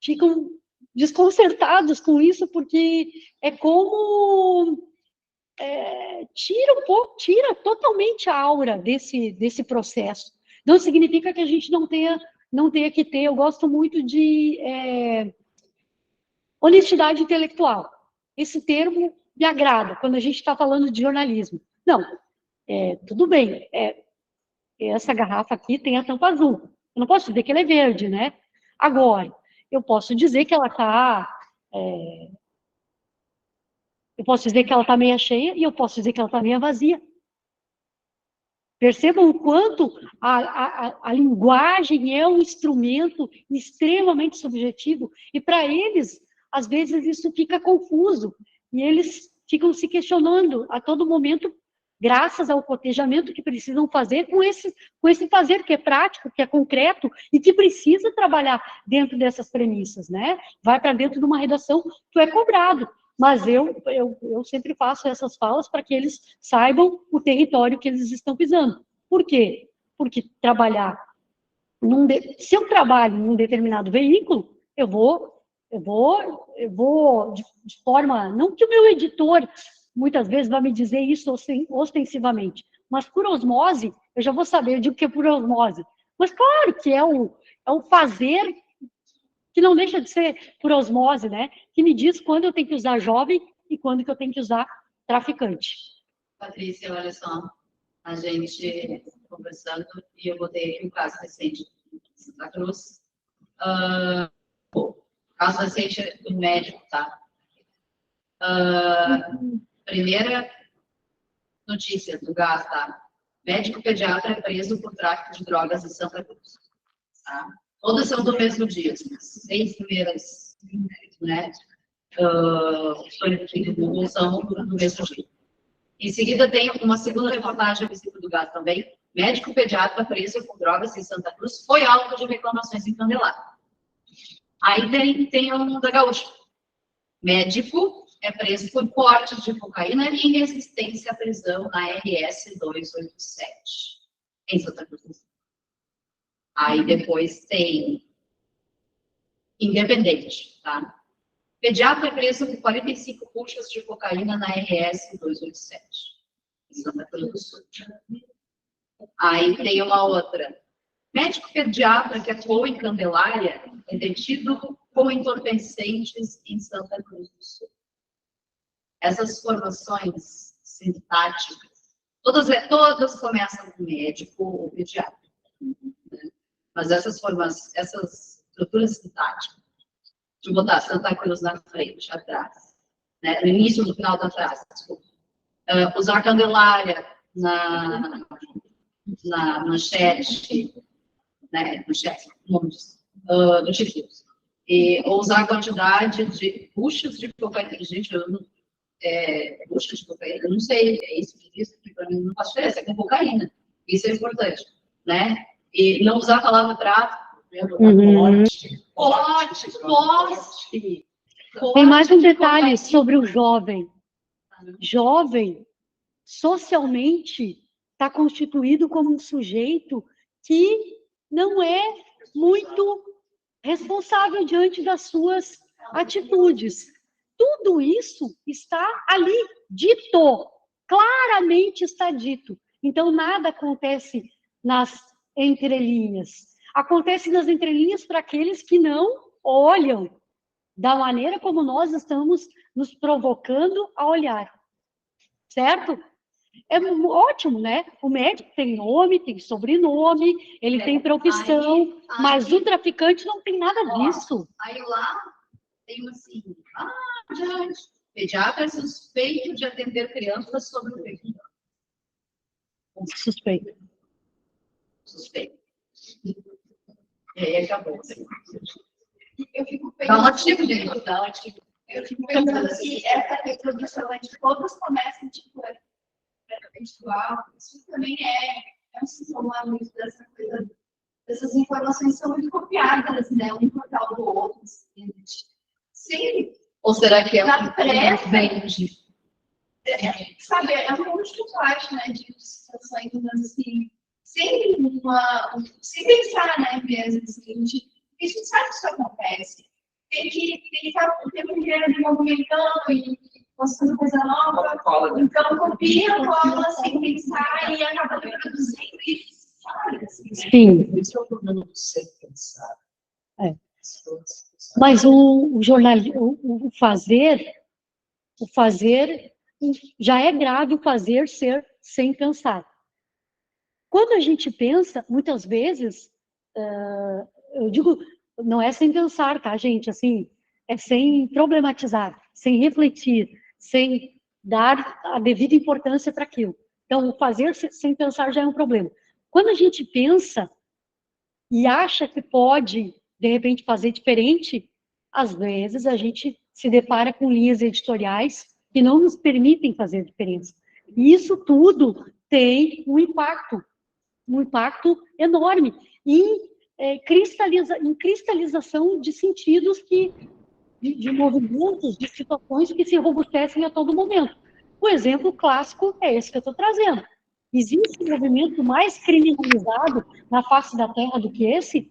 ficam desconcertados com isso, porque é como... tira totalmente a aura desse processo. Não significa que a gente não tenha que ter... Eu gosto muito de honestidade intelectual. Esse termo me agrada quando a gente está falando de jornalismo. Não, tudo bem, essa garrafa aqui tem a tampa azul. Eu não posso dizer que ela é verde, né? Agora, eu posso dizer que ela está... eu posso dizer que ela está meia cheia e eu posso dizer que ela está meia vazia. Percebam o quanto a linguagem é um instrumento extremamente subjetivo, e para eles, às vezes, isso fica confuso, e eles ficam se questionando a todo momento, graças ao cotejamento que precisam fazer com esse fazer que é prático, que é concreto, e que precisa trabalhar dentro dessas premissas, né? Vai para dentro de uma redação, tu é cobrado. Mas eu sempre faço essas falas para que eles saibam o território que eles estão pisando. Por quê? Porque trabalhar... se eu trabalho num determinado veículo, eu vou de forma... Não que o meu editor, muitas vezes, vai me dizer isso ostensivamente, mas por osmose, eu já vou saber, eu digo que é por osmose. Mas claro que é o fazer... que não deixa de ser por osmose, né? Que me diz quando eu tenho que usar jovem e quando que eu tenho que usar traficante. Patrícia, olha só, a gente conversando, e eu botei aqui um caso recente de Santa Cruz. Caso recente do médico, tá? Primeira notícia do gás, tá? Médico pediatra é preso por tráfico de drogas em Santa Cruz. Tá? Todas são do mesmo dia, assim, as 6 primeiras, né? São do mesmo dia. Em seguida, tem uma segunda reportagem visível do gás também. Médico pediatra preso por drogas em Santa Cruz foi alvo de reclamações em Candelária. Aí tem um da Gaúcha. Médico é preso por porte de cocaína e resistência à prisão na RS 287, em Santa Cruz. Aí depois tem Independente, tá? Pediatra é preso por 45 buchas de cocaína na RS 287, em Santa Cruz do Sul. Aí tem uma outra. Médico pediatra que atuou em Candelária é detido com entorpecentes em Santa Cruz do Sul. Essas formações sintáticas, todas começam com médico ou pediatra. Né? Mas essas estruturas sintáticas, de botar Santa Cruz na frente, atrás, né? No início, no final da frase, desculpa. Usar Candelária na manchete, né? Manchete, no título. Ou usar a quantidade de buchas de cocaína. Gente, buchas de cocaína, eu não sei, é isso que diz, que para mim não faz diferença, é com cocaína. Isso é importante, né? E não usar a palavra tráfico. Poste. Tem mais um detalhe sobre o jovem. Jovem, socialmente, está constituído como um sujeito que não é muito responsável diante das suas atitudes. Tudo isso está ali, dito, claramente está dito. Então, nada acontece nas entrelinhas. Acontece nas entrelinhas para aqueles que não olham da maneira como nós estamos nos provocando a olhar. Certo? É ótimo, né? O médico tem nome, tem sobrenome, ele tem profissão, mas o traficante não tem nada disso. Aí lá tem assim, pediatra suspeito de atender crianças sob o efeito. Suspeito. E aí acabou. Eu fico pensando, se essa reprodução de todas começam tipo visual, isso também é um sintoma muito dessa coisa, dessas informações são muito copiadas, né, um portal do outro, sim. Ou será que é na pressa, vende? Sabe, é um monte de parte, né, de situações, mas assim, sem pensar, né, mesmo, assim, a gente sabe que isso acontece. Tem que estar o tempo inteiro movimentando e postando coisa nova. Então, copia, cola, sem pensar e acaba reproduzindo isso, sabe? Sim. Isso é o problema do ser pensar. Mas o fazer já é grave o fazer ser sem pensar. Quando a gente pensa, muitas vezes, eu digo, não é sem pensar, tá, gente? Assim, é sem problematizar, sem refletir, sem dar a devida importância para aquilo. Então, o fazer sem pensar já é um problema. Quando a gente pensa e acha que pode, de repente, fazer diferente, às vezes a gente se depara com linhas editoriais que não nos permitem fazer diferença. E isso tudo tem um impacto enorme em cristalização de sentidos de movimentos, de situações que se robustecem a todo momento. O exemplo clássico é esse que eu estou trazendo. Existe um movimento mais criminalizado na face da Terra do que esse?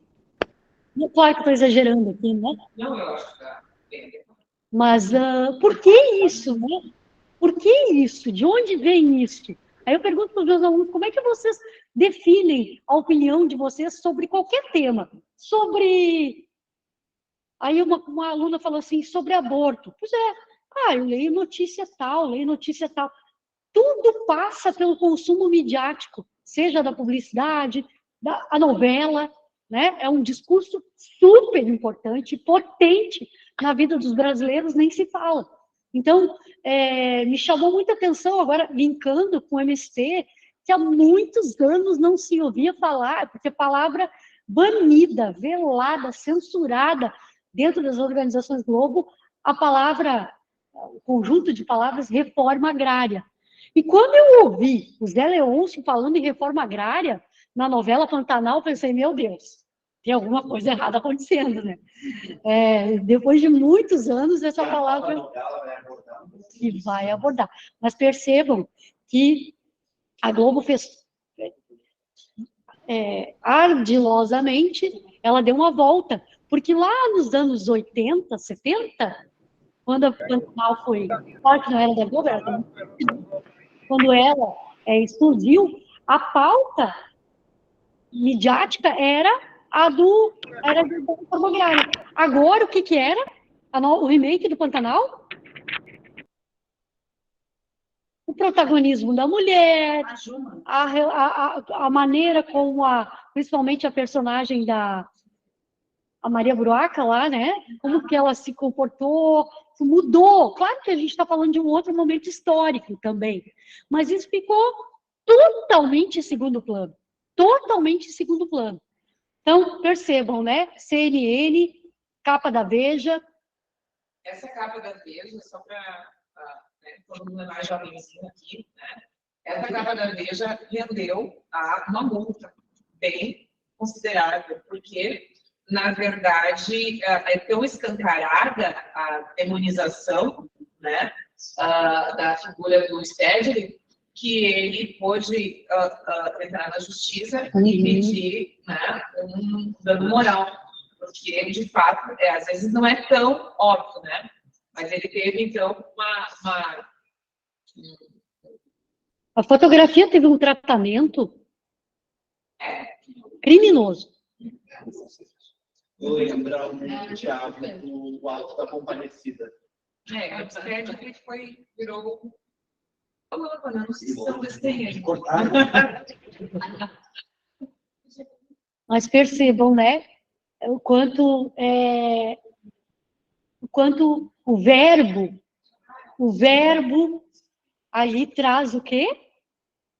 Claro que estou exagerando aqui, né? Não, eu acho que Mas por que isso, né? Por que isso? De onde vem isso? Aí eu pergunto para os meus alunos, como é que vocês definem a opinião de vocês sobre qualquer tema? Aí uma aluna falou assim, sobre aborto. Pois é, eu leio notícia tal. Tudo passa pelo consumo midiático, seja da publicidade, a novela, né? É um discurso super importante, potente na vida dos brasileiros, nem se fala. Então, me chamou muita atenção, agora, linkando com o MST, que há muitos anos não se ouvia falar, porque palavra banida, velada, censurada dentro das organizações Globo, a palavra, o conjunto de palavras reforma agrária. E quando eu ouvi o Zé Leôncio falando em reforma agrária, na novela Pantanal, eu pensei, meu Deus, tem alguma coisa errada acontecendo, né? Depois de muitos anos, essa palavra que vai abordar. Mas percebam que a Globo fez ardilosamente, ela deu uma volta, porque lá nos anos 80, 70, quando a Pantanal foi, claro que não era da Globo, era da... quando ela explodiu, a pauta midiática era a do reforma agrária. Agora, o que era? O remake do Pantanal? O protagonismo da mulher, a maneira como principalmente a personagem a Maria Bruaca lá, né? Como que ela se comportou, mudou. Claro que a gente está falando de um outro momento histórico também, mas isso ficou totalmente em segundo plano. Totalmente em segundo plano. Então, percebam, né? CNN, capa da Veja. Essa capa da Veja, só para todo mundo é mais jovenzinho aqui, né? Essa capa da Veja rendeu uma multa bem considerável, porque, na verdade, é tão escancarada a demonização, né, da figura do Stedley, que ele pôde entrar na justiça e pedir, né, um dano moral, porque ele, de fato, às vezes não é tão óbvio, né? Mas ele teve, então, A fotografia teve um tratamento criminoso. Vou lembrar o Thiago do Alto da Compadecida. O Stedley virou... Não sei se são desenhos. Mas percebam, né? O quanto o verbo ali traz o quê?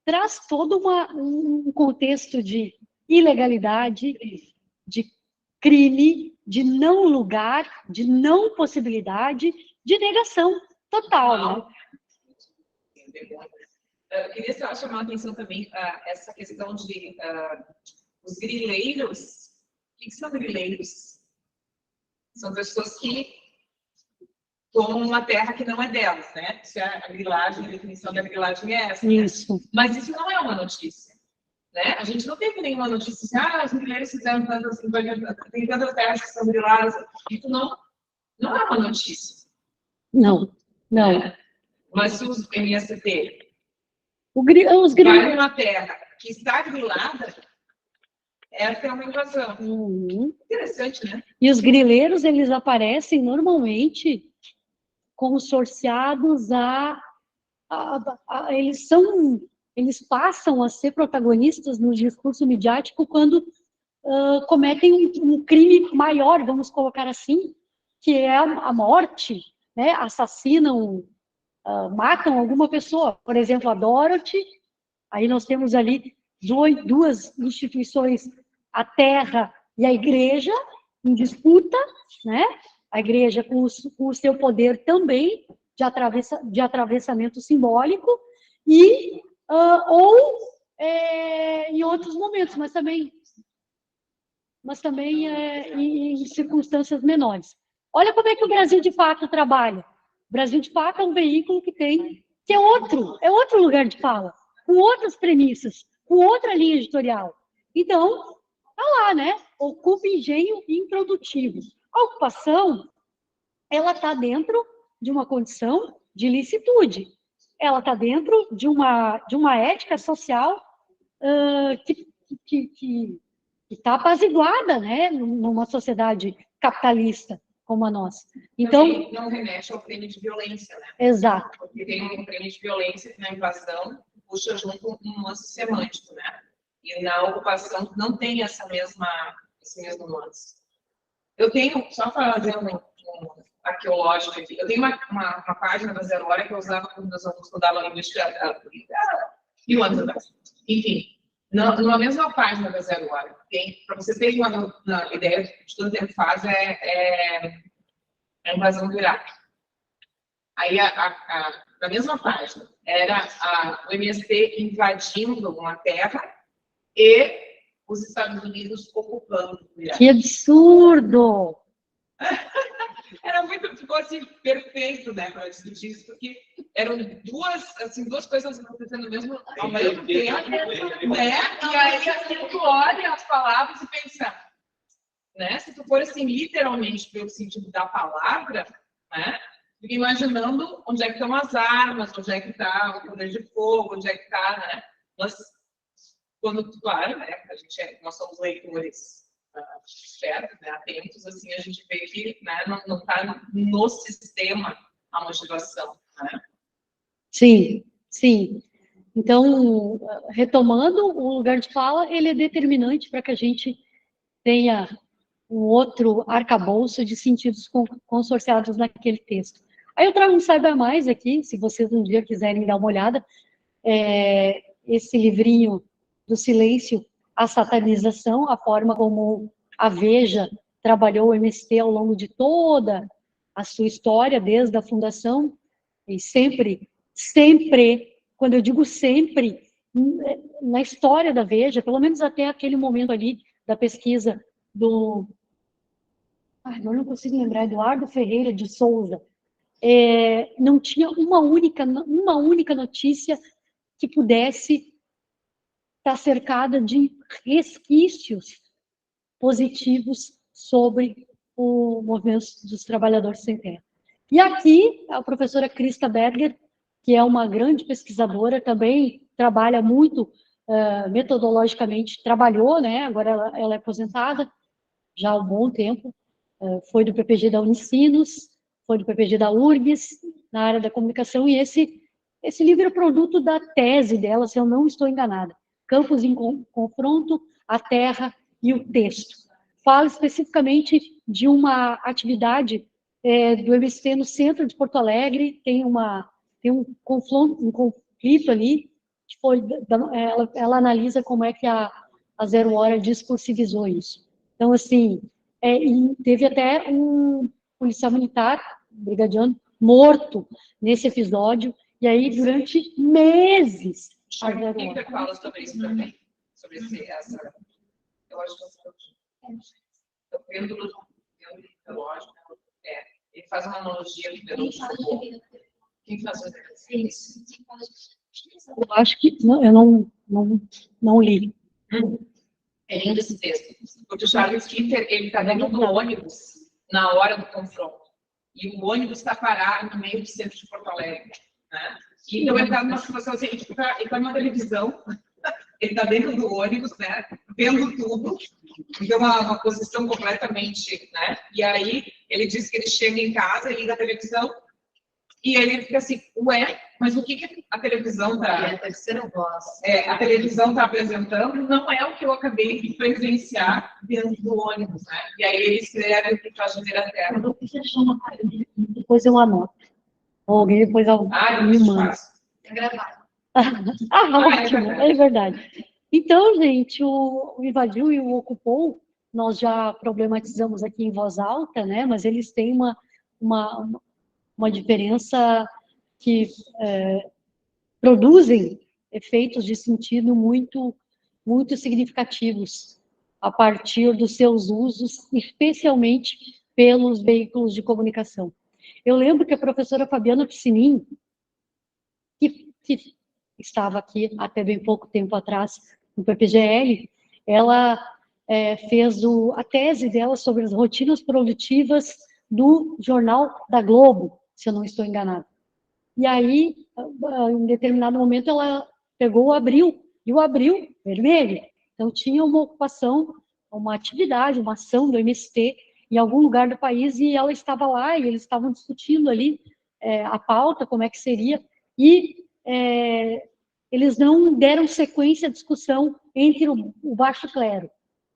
Traz todo um contexto de ilegalidade, de crime, de não lugar, de não possibilidade, de negação total, né? Eu queria só chamar a atenção também essa questão de os grileiros. O que são grileiros? São pessoas que tomam uma terra que não é delas, né? Se a grilagem, a definição da grilagem é essa. Isso. Né? Mas isso não é uma notícia. Né? A gente não teve nenhuma notícia assim, os grileiros fizeram tantas, tem tantas terras que são griladas. Isso não é uma notícia. Não. Mas se os MST os vai numa terra que está grilada, essa é uma invasão. Interessante, né? E os grileiros, eles aparecem normalmente consorciados eles passam a ser protagonistas no discurso midiático quando cometem um crime maior, vamos colocar assim, que é a morte, né? Assassinam, matam alguma pessoa. Por exemplo, a Dorothy, aí nós temos ali duas instituições, a terra e a igreja, em disputa, né? A igreja com o seu poder também de atravessamento simbólico, ou em outros momentos, mas também em circunstâncias menores. Olha como é que o Brasil de fato trabalha. O Brasil de fato é um veículo que é outro lugar de fala, com outras premissas, com outra linha editorial. Então, tá lá, né? Ocupa engenho improdutivo. A ocupação, ela está dentro de uma condição de licitude. Ela está dentro de uma ética social que está apaziguada, né? Numa sociedade capitalista como a nossa. Então, não remete ao crime de violência, né? Exato. Porque tem um crime de violência que na invasão puxa junto um lance semântico, né? E na ocupação não tem essa mesma esse mesmo lance. Eu tenho, só fazendo um arqueológico aqui, eu tenho uma página da Zero Hora que eu usava quando meus alunos estudavam linguística mil anos atrás. Enfim, numa mesma página da Zero Hora, para você ter uma ideia de tudo que ele faz, é a invasão do Iraque. Aí, na mesma página, era o MST invadindo uma terra e os Estados Unidos ocupando o Iraque. Que absurdo! Era muito, ficou assim, perfeito, né, para discutir isso, porque eram duas coisas acontecendo ao mesmo tempo, né? E aí tu olha as palavras e pensa, né? Se tu for assim, literalmente pelo sentido da palavra, né? Fica imaginando onde é que estão as armas, onde é que está o poder de fogo, onde é que está, né? Mas, quando, claro, né? Nós somos leitores espertos, né, atentos, assim, a gente vê que, né, não está no sistema a motivação, né? Sim, sim. Então, retomando, o lugar de fala, ele é determinante para que a gente tenha um outro arcabouço de sentidos consorciados naquele texto. Aí eu trago um Saiba Mais aqui, se vocês um dia quiserem dar uma olhada, esse livrinho do silêncio, a satanização, a forma como a Veja trabalhou o MST ao longo de toda a sua história, desde a fundação, e sempre, quando eu digo sempre, na história da Veja, pelo menos até aquele momento ali da pesquisa do... agora não consigo lembrar, Eduardo Ferreira de Souza, não tinha uma única notícia que pudesse estar cercada de resquícios positivos sobre o movimento dos trabalhadores sem terra. E aqui, a professora Krista Berger, que é uma grande pesquisadora, também trabalha muito metodologicamente, trabalhou, né? Agora ela é aposentada já há um bom tempo, foi do PPG da Unicinos, foi do PPG da URGS, na área da comunicação, e esse livro é produto da tese dela, se eu não estou enganada. Campos em Confronto, a Terra e o Texto. Fala especificamente de uma atividade do MST no centro de Porto Alegre, tem um conflito ali, que ela analisa como é que a Zero Hora discursivizou isso. Então, assim, teve até um policial militar, brigadiano, morto nesse episódio, e aí, durante meses, a Zero Hora... Quem fala sobre isso também? Sobre essa... Eu acho que o pêndulo relógio, ele faz uma analogia com o pêndulo de fogo. Quem faz isso? Eu acho que... Não, eu não li. É lindo esse texto. Porque o Charles Kitter, ele está dentro do ônibus na hora do confronto. E o ônibus está parado no meio do centro de Porto Alegre. Né? Então, ele está numa situação assim, ele está numa televisão, ele está dentro do ônibus, né? Vendo tudo. Então, uma posição completamente... Né? E aí, ele diz que ele chega em casa, liga a televisão, e ele fica assim, ué, mas o que a televisão está... a televisão está apresentando não é o que eu acabei de presenciar dentro do ônibus, né? E aí ele escreve o que faz a terra. Depois eu anoto. Ou alguém depois me manda. É gravado. Ótimo, é verdade. Então, gente, o invadiu e o ocupou, nós já problematizamos aqui em voz alta, né? Mas eles têm uma diferença que produzem efeitos de sentido muito, muito significativos a partir dos seus usos, especialmente pelos veículos de comunicação. Eu lembro que a professora Fabiana Piscinin, que estava aqui até bem pouco tempo atrás no PPGL, ela fez a tese dela sobre as rotinas produtivas do Jornal da Globo, se eu não estou enganada. E aí, em determinado momento, ela pegou o Abril, e o Abril vermelho. Então, tinha uma ocupação, uma atividade, uma ação do MST em algum lugar do país, e ela estava lá, e eles estavam discutindo ali a pauta, como é que seria, e eles não deram sequência à discussão entre o baixo clero.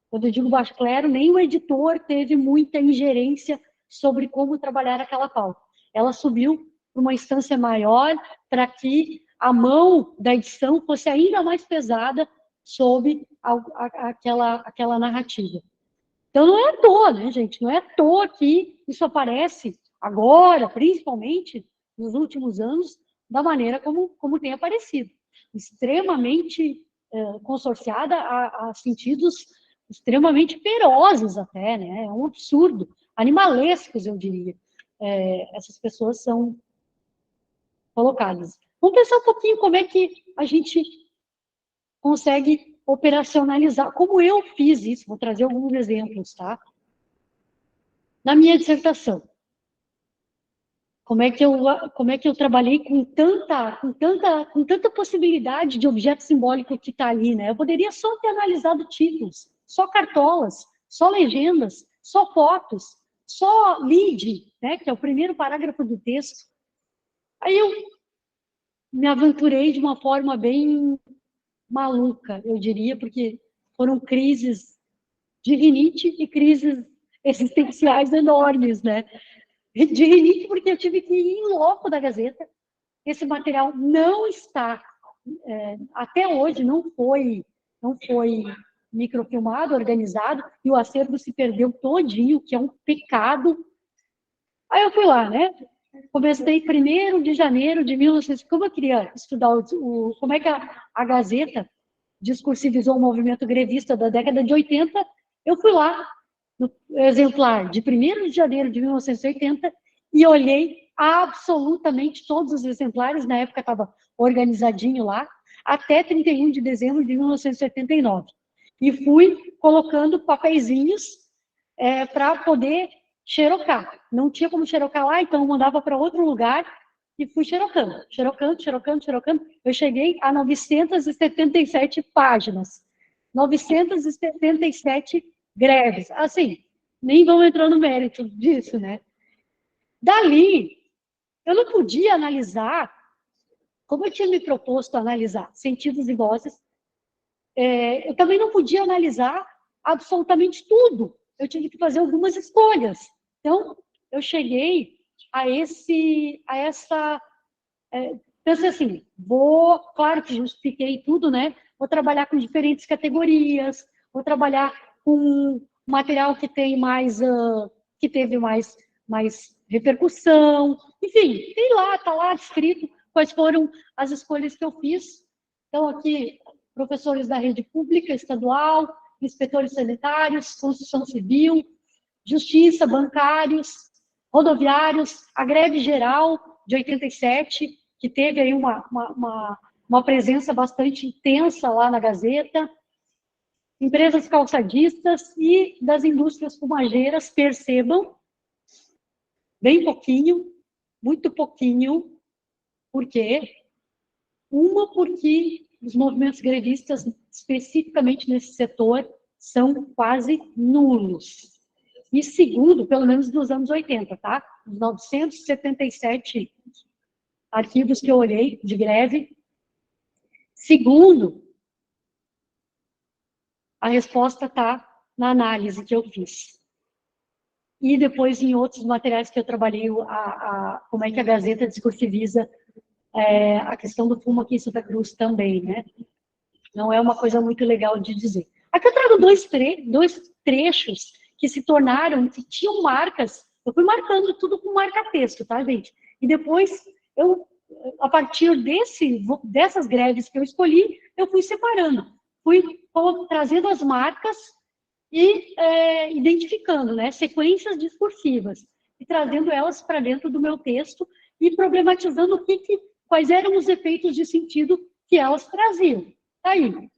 Quando eu digo baixo clero, nem o editor teve muita ingerência sobre como trabalhar aquela pauta. Ela subiu para uma instância maior para que a mão da edição fosse ainda mais pesada sobre aquela narrativa. Então, não é à toa, né, gente? Não é à toa que isso aparece agora, principalmente nos últimos anos, da maneira como tem aparecido. Extremamente consorciada a sentidos extremamente ferozes até, né? É um absurdo. Animalescos, eu diria. Essas pessoas são colocadas. Vamos pensar um pouquinho como é que a gente consegue operacionalizar, como eu fiz isso, vou trazer alguns exemplos, tá? Na minha dissertação, como é que eu trabalhei com tanta possibilidade de objeto simbólico que está ali, né? Eu poderia só ter analisado títulos, só cartolas, só legendas, só fotos, só lead, né? Que é o primeiro parágrafo do texto. Aí eu me aventurei de uma forma bem maluca, eu diria, porque foram crises de rinite e crises existenciais enormes, né? De rinite, porque eu tive que ir em loco da Gazeta. Esse material não está, até hoje, não foi microfilmado, organizado, e o acervo se perdeu todinho, que é um pecado. Aí eu fui lá, né? Comecei 1º de janeiro de 1900, como eu queria estudar como é que a Gazeta discursivizou o movimento grevista da década de 80, eu fui lá, no exemplar de 1º de janeiro de 1980, e olhei absolutamente todos os exemplares, na época estava organizadinho lá, até 31 de dezembro de 1979. E fui colocando papeizinhos para poder xerocar. Não tinha como xerocar lá, então eu mandava para outro lugar e fui xerocando. Eu cheguei a 977 páginas. 977 greves. Assim, nem vamos entrar no mérito disso, né? Dali, eu não podia analisar, como eu tinha me proposto a analisar sentidos e vozes, eu também não podia analisar absolutamente tudo. Eu tive que fazer algumas escolhas. Então, eu cheguei pensei assim, claro que justifiquei tudo, né? Vou trabalhar com diferentes categorias, vou trabalhar com material que teve mais repercussão, enfim, está lá descrito quais foram as escolhas que eu fiz. Então, aqui, professores da rede pública, estadual, inspetores sanitários, construção civil, justiça, bancários, rodoviários, a greve geral de 87, que teve aí uma presença bastante intensa lá na Gazeta, empresas calçadistas e das indústrias fumageiras, percebam, bem pouquinho, muito pouquinho, por quê? Porque os movimentos grevistas, especificamente nesse setor, são quase nulos. E segundo, pelo menos nos anos 80, tá? Os 977 arquivos que eu olhei de greve. Segundo, a resposta está na análise que eu fiz. E depois em outros materiais que eu trabalhei, como é que a Gazeta discursiviza a questão do fumo aqui em Santa Cruz também, né? Não é uma coisa muito legal de dizer. Aqui eu trago dois trechos que se tornaram, que tinham marcas. Eu fui marcando tudo com marca-texto, tá, gente? E depois, a partir dessas greves que eu escolhi, eu fui separando. Fui trazendo as marcas e identificando, né, sequências discursivas. E trazendo elas para dentro do meu texto e problematizando quais eram os efeitos de sentido que elas traziam. Tá aí.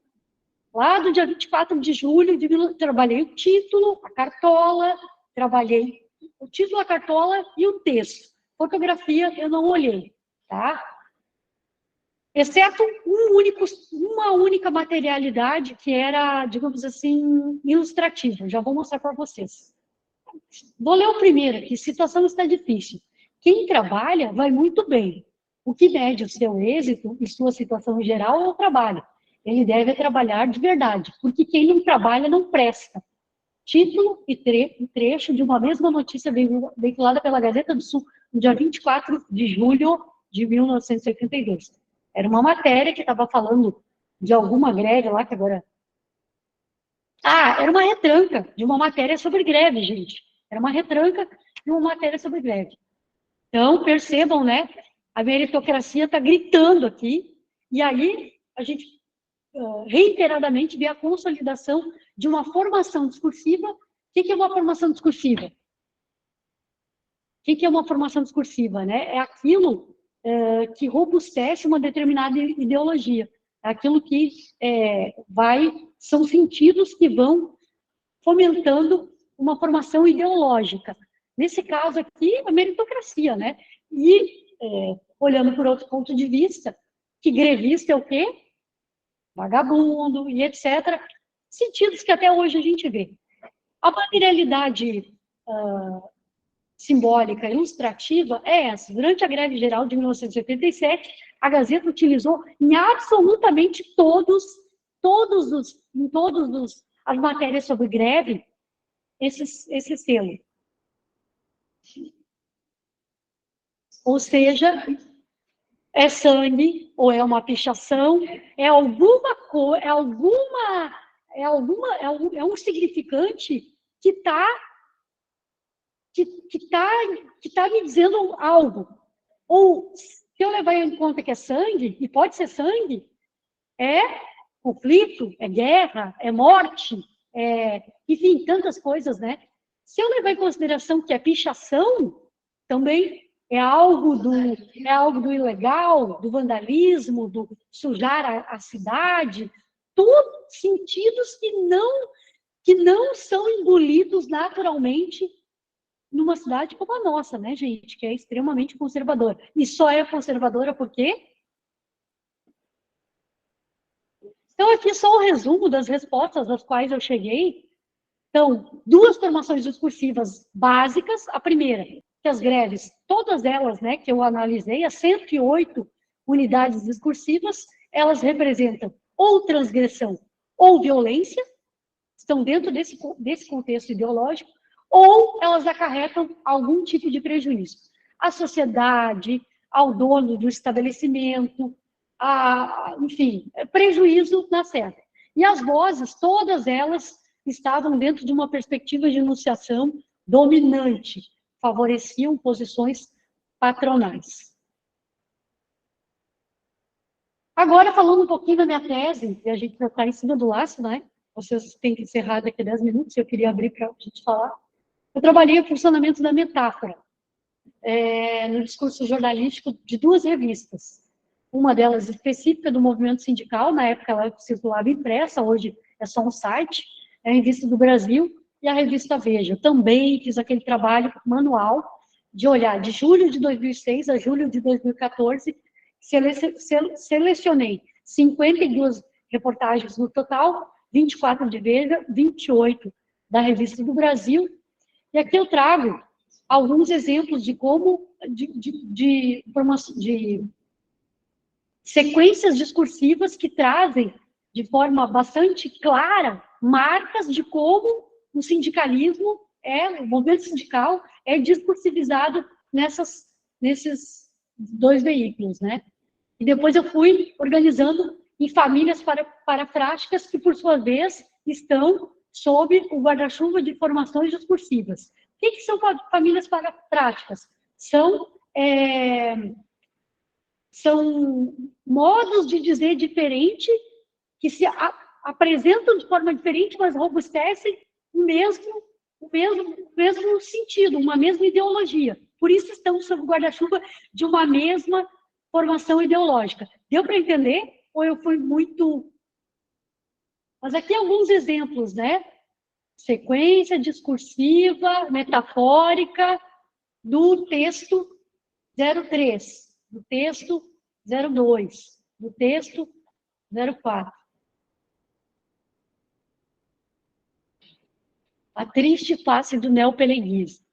Lá do dia 24 de julho, trabalhei o título, a cartola, trabalhei o título, a cartola e o texto. Fotografia eu não olhei, tá? Exceto uma única materialidade que era, digamos assim, ilustrativa. Já vou mostrar para vocês. Vou ler o primeiro aqui. Situação está difícil. Quem trabalha vai muito bem. O que mede o seu êxito e sua situação em geral é o trabalho. ele deve trabalhar de verdade, porque quem não trabalha não presta. Título e trecho de uma mesma notícia veiculada pela Gazeta do Sul, no dia 24 de julho de 1982. Era uma matéria que estava falando de alguma greve lá, que agora... era uma retranca de uma matéria sobre greve, gente. Era uma retranca de uma matéria sobre greve. Então, percebam, né? A meritocracia está gritando aqui, e aí a gente reiteradamente vê a consolidação de uma formação discursiva. O que é uma formação discursiva? O que é uma formação discursiva, né? É aquilo que robustece uma determinada ideologia. É aquilo que são sentidos que vão fomentando uma formação ideológica. Nesse caso aqui, a meritocracia, né? E, olhando por outro ponto de vista, que grevista é o quê? Vagabundo e etc. Sentidos que até hoje a gente vê. A materialidade simbólica, ilustrativa, é essa. Durante a greve geral de 1987, a Gazeta utilizou em absolutamente todas as matérias sobre greve, esse selo. Ou seja, é sangue, ou é uma pichação, é um significante que está me dizendo algo. Ou, se eu levar em conta que é sangue, e pode ser sangue, é conflito, é guerra, é morte, enfim, tantas coisas, né? Se eu levar em consideração que é pichação, também é algo do ilegal, do vandalismo, do sujar a cidade, todos sentidos que não são engolidos naturalmente numa cidade como a nossa, né, gente? Que é extremamente conservadora. E só é conservadora por quê? Então, aqui só o resumo das respostas às quais eu cheguei. Então, duas formações discursivas básicas. A primeira, que as greves, todas elas, né, que eu analisei, as 108 unidades discursivas, elas representam ou transgressão ou violência, estão dentro desse contexto ideológico, ou elas acarretam algum tipo de prejuízo à sociedade, ao dono do estabelecimento, enfim, prejuízo na certa. E as vozes, todas elas estavam dentro de uma perspectiva de enunciação dominante, favoreciam posições patronais. Agora, falando um pouquinho da minha tese, e a gente já está em cima do laço, né? Vocês têm que encerrar daqui a 10 minutos, eu queria abrir para a gente falar. Eu trabalhei o funcionamento da metáfora no discurso jornalístico de duas revistas. Uma delas específica do movimento sindical, na época ela circulava impressa, hoje é só um site, é a Revista do Brasil e a Revista Veja. Eu também fiz aquele trabalho manual de olhar de julho de 2006 a julho de 2014, selecionei 52 reportagens no total, 24 de Veja, 28 da Revista do Brasil, e aqui eu trago alguns exemplos de como, de sequências discursivas que trazem, de forma bastante clara, marcas de como o sindicalismo, o movimento sindical, é discursivizado nesses dois veículos, né? E depois eu fui organizando em famílias parafráticas que, por sua vez, estão sob o guarda-chuva de formações discursivas. O que são famílias parafráticas? São modos de dizer diferente, que se apresentam de forma diferente, mas robustecem o mesmo sentido, uma mesma ideologia. Por isso estão sob o guarda-chuva de uma mesma formação ideológica. Deu para entender? Ou eu fui muito... Mas aqui alguns exemplos, né? Sequência discursiva, metafórica, do texto 03, do texto 02, do texto 04. A triste face do neopeleguismo.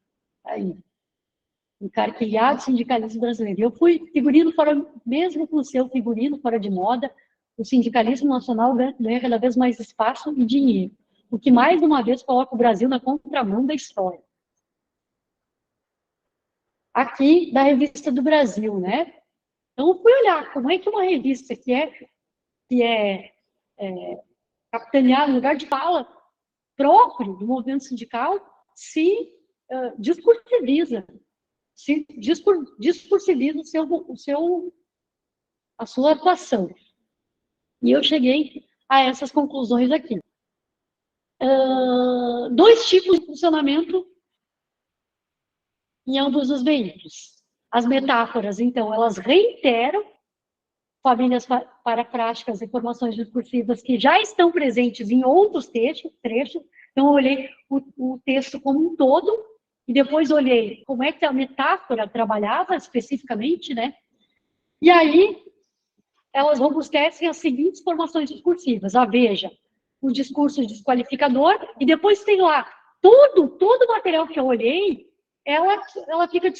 Aí. Encarquilhado sindicalismo brasileiro. Eu fui figurino fora, mesmo com o seu figurino fora de moda, o sindicalismo nacional ganha cada vez mais espaço e dinheiro, o que mais uma vez coloca o Brasil na contramão da história. Aqui, da Revista do Brasil, né? Então, eu fui olhar como é que uma revista que é capitaneada, no lugar de fala próprio do movimento sindical, se discursiviza, discursiviza a sua atuação. E eu cheguei a essas conclusões aqui. Dois tipos de funcionamento em ambos os veículos. As metáforas, então, elas reiteram famílias parafrásticas e formações discursivas que já estão presentes em outros trechos. Então, eu olhei o texto como um todo, e depois olhei como é que a metáfora trabalhava especificamente, né? E aí, elas robustecem as seguintes formações discursivas. A Veja, o discurso desqualificador, e depois tem lá todo o material que eu olhei, ela fica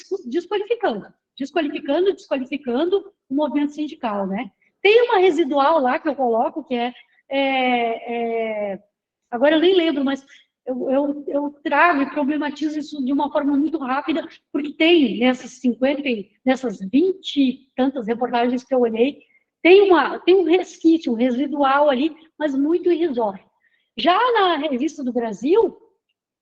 desqualificando o movimento sindical, né? Tem uma residual lá que eu coloco, que agora eu nem lembro, mas eu trago e problematizo isso de uma forma muito rápida, porque tem nessas 20 e tantas reportagens que eu olhei, tem um resquício, um residual ali, mas muito irrisório. Já na Revista do Brasil,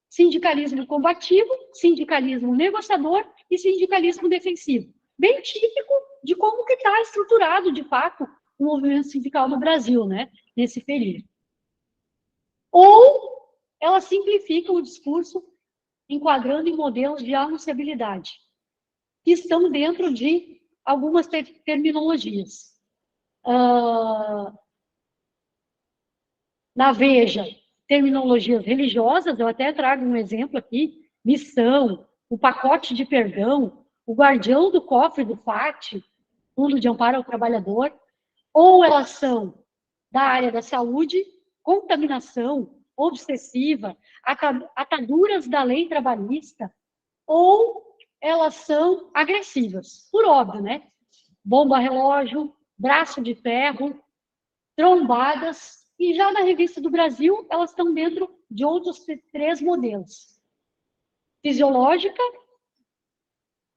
sindicalismo combativo, sindicalismo negociador e sindicalismo defensivo. Bem típico de como que está estruturado, de fato, o movimento sindical no Brasil, né, nesse período. Ou ela simplifica o discurso enquadrando em modelos de anunciabilidade, que estão dentro de algumas terminologias. Na Veja, terminologias religiosas, eu até trago um exemplo aqui, missão, o pacote de perdão, o guardião do cofre do FAT, Fundo de Amparo ao Trabalhador, ou elas são da área da saúde, contaminação obsessiva, ataduras da lei trabalhista, ou elas são agressivas, por óbvio, né? Bomba relógio, braço de ferro, trombadas. E já na Revista do Brasil, elas estão dentro de outros 3 modelos. Fisiológica,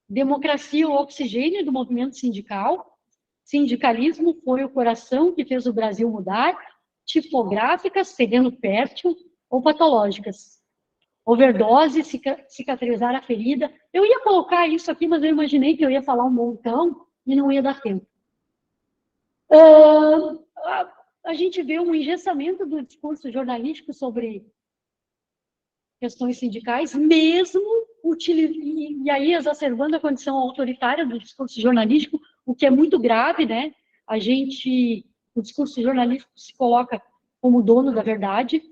democracia, o oxigênio do movimento sindical, sindicalismo foi o coração que fez o Brasil mudar, tipográficas, sereno fértil, ou patológicas. Overdose, cicatrizar a ferida. Eu ia colocar isso aqui, mas eu imaginei que eu ia falar um montão e não ia dar tempo. A gente vê um engessamento do discurso jornalístico sobre questões sindicais, mesmo e aí exacerbando a condição autoritária do discurso jornalístico, o que é muito grave, né? O discurso jornalístico se coloca como dono da verdade,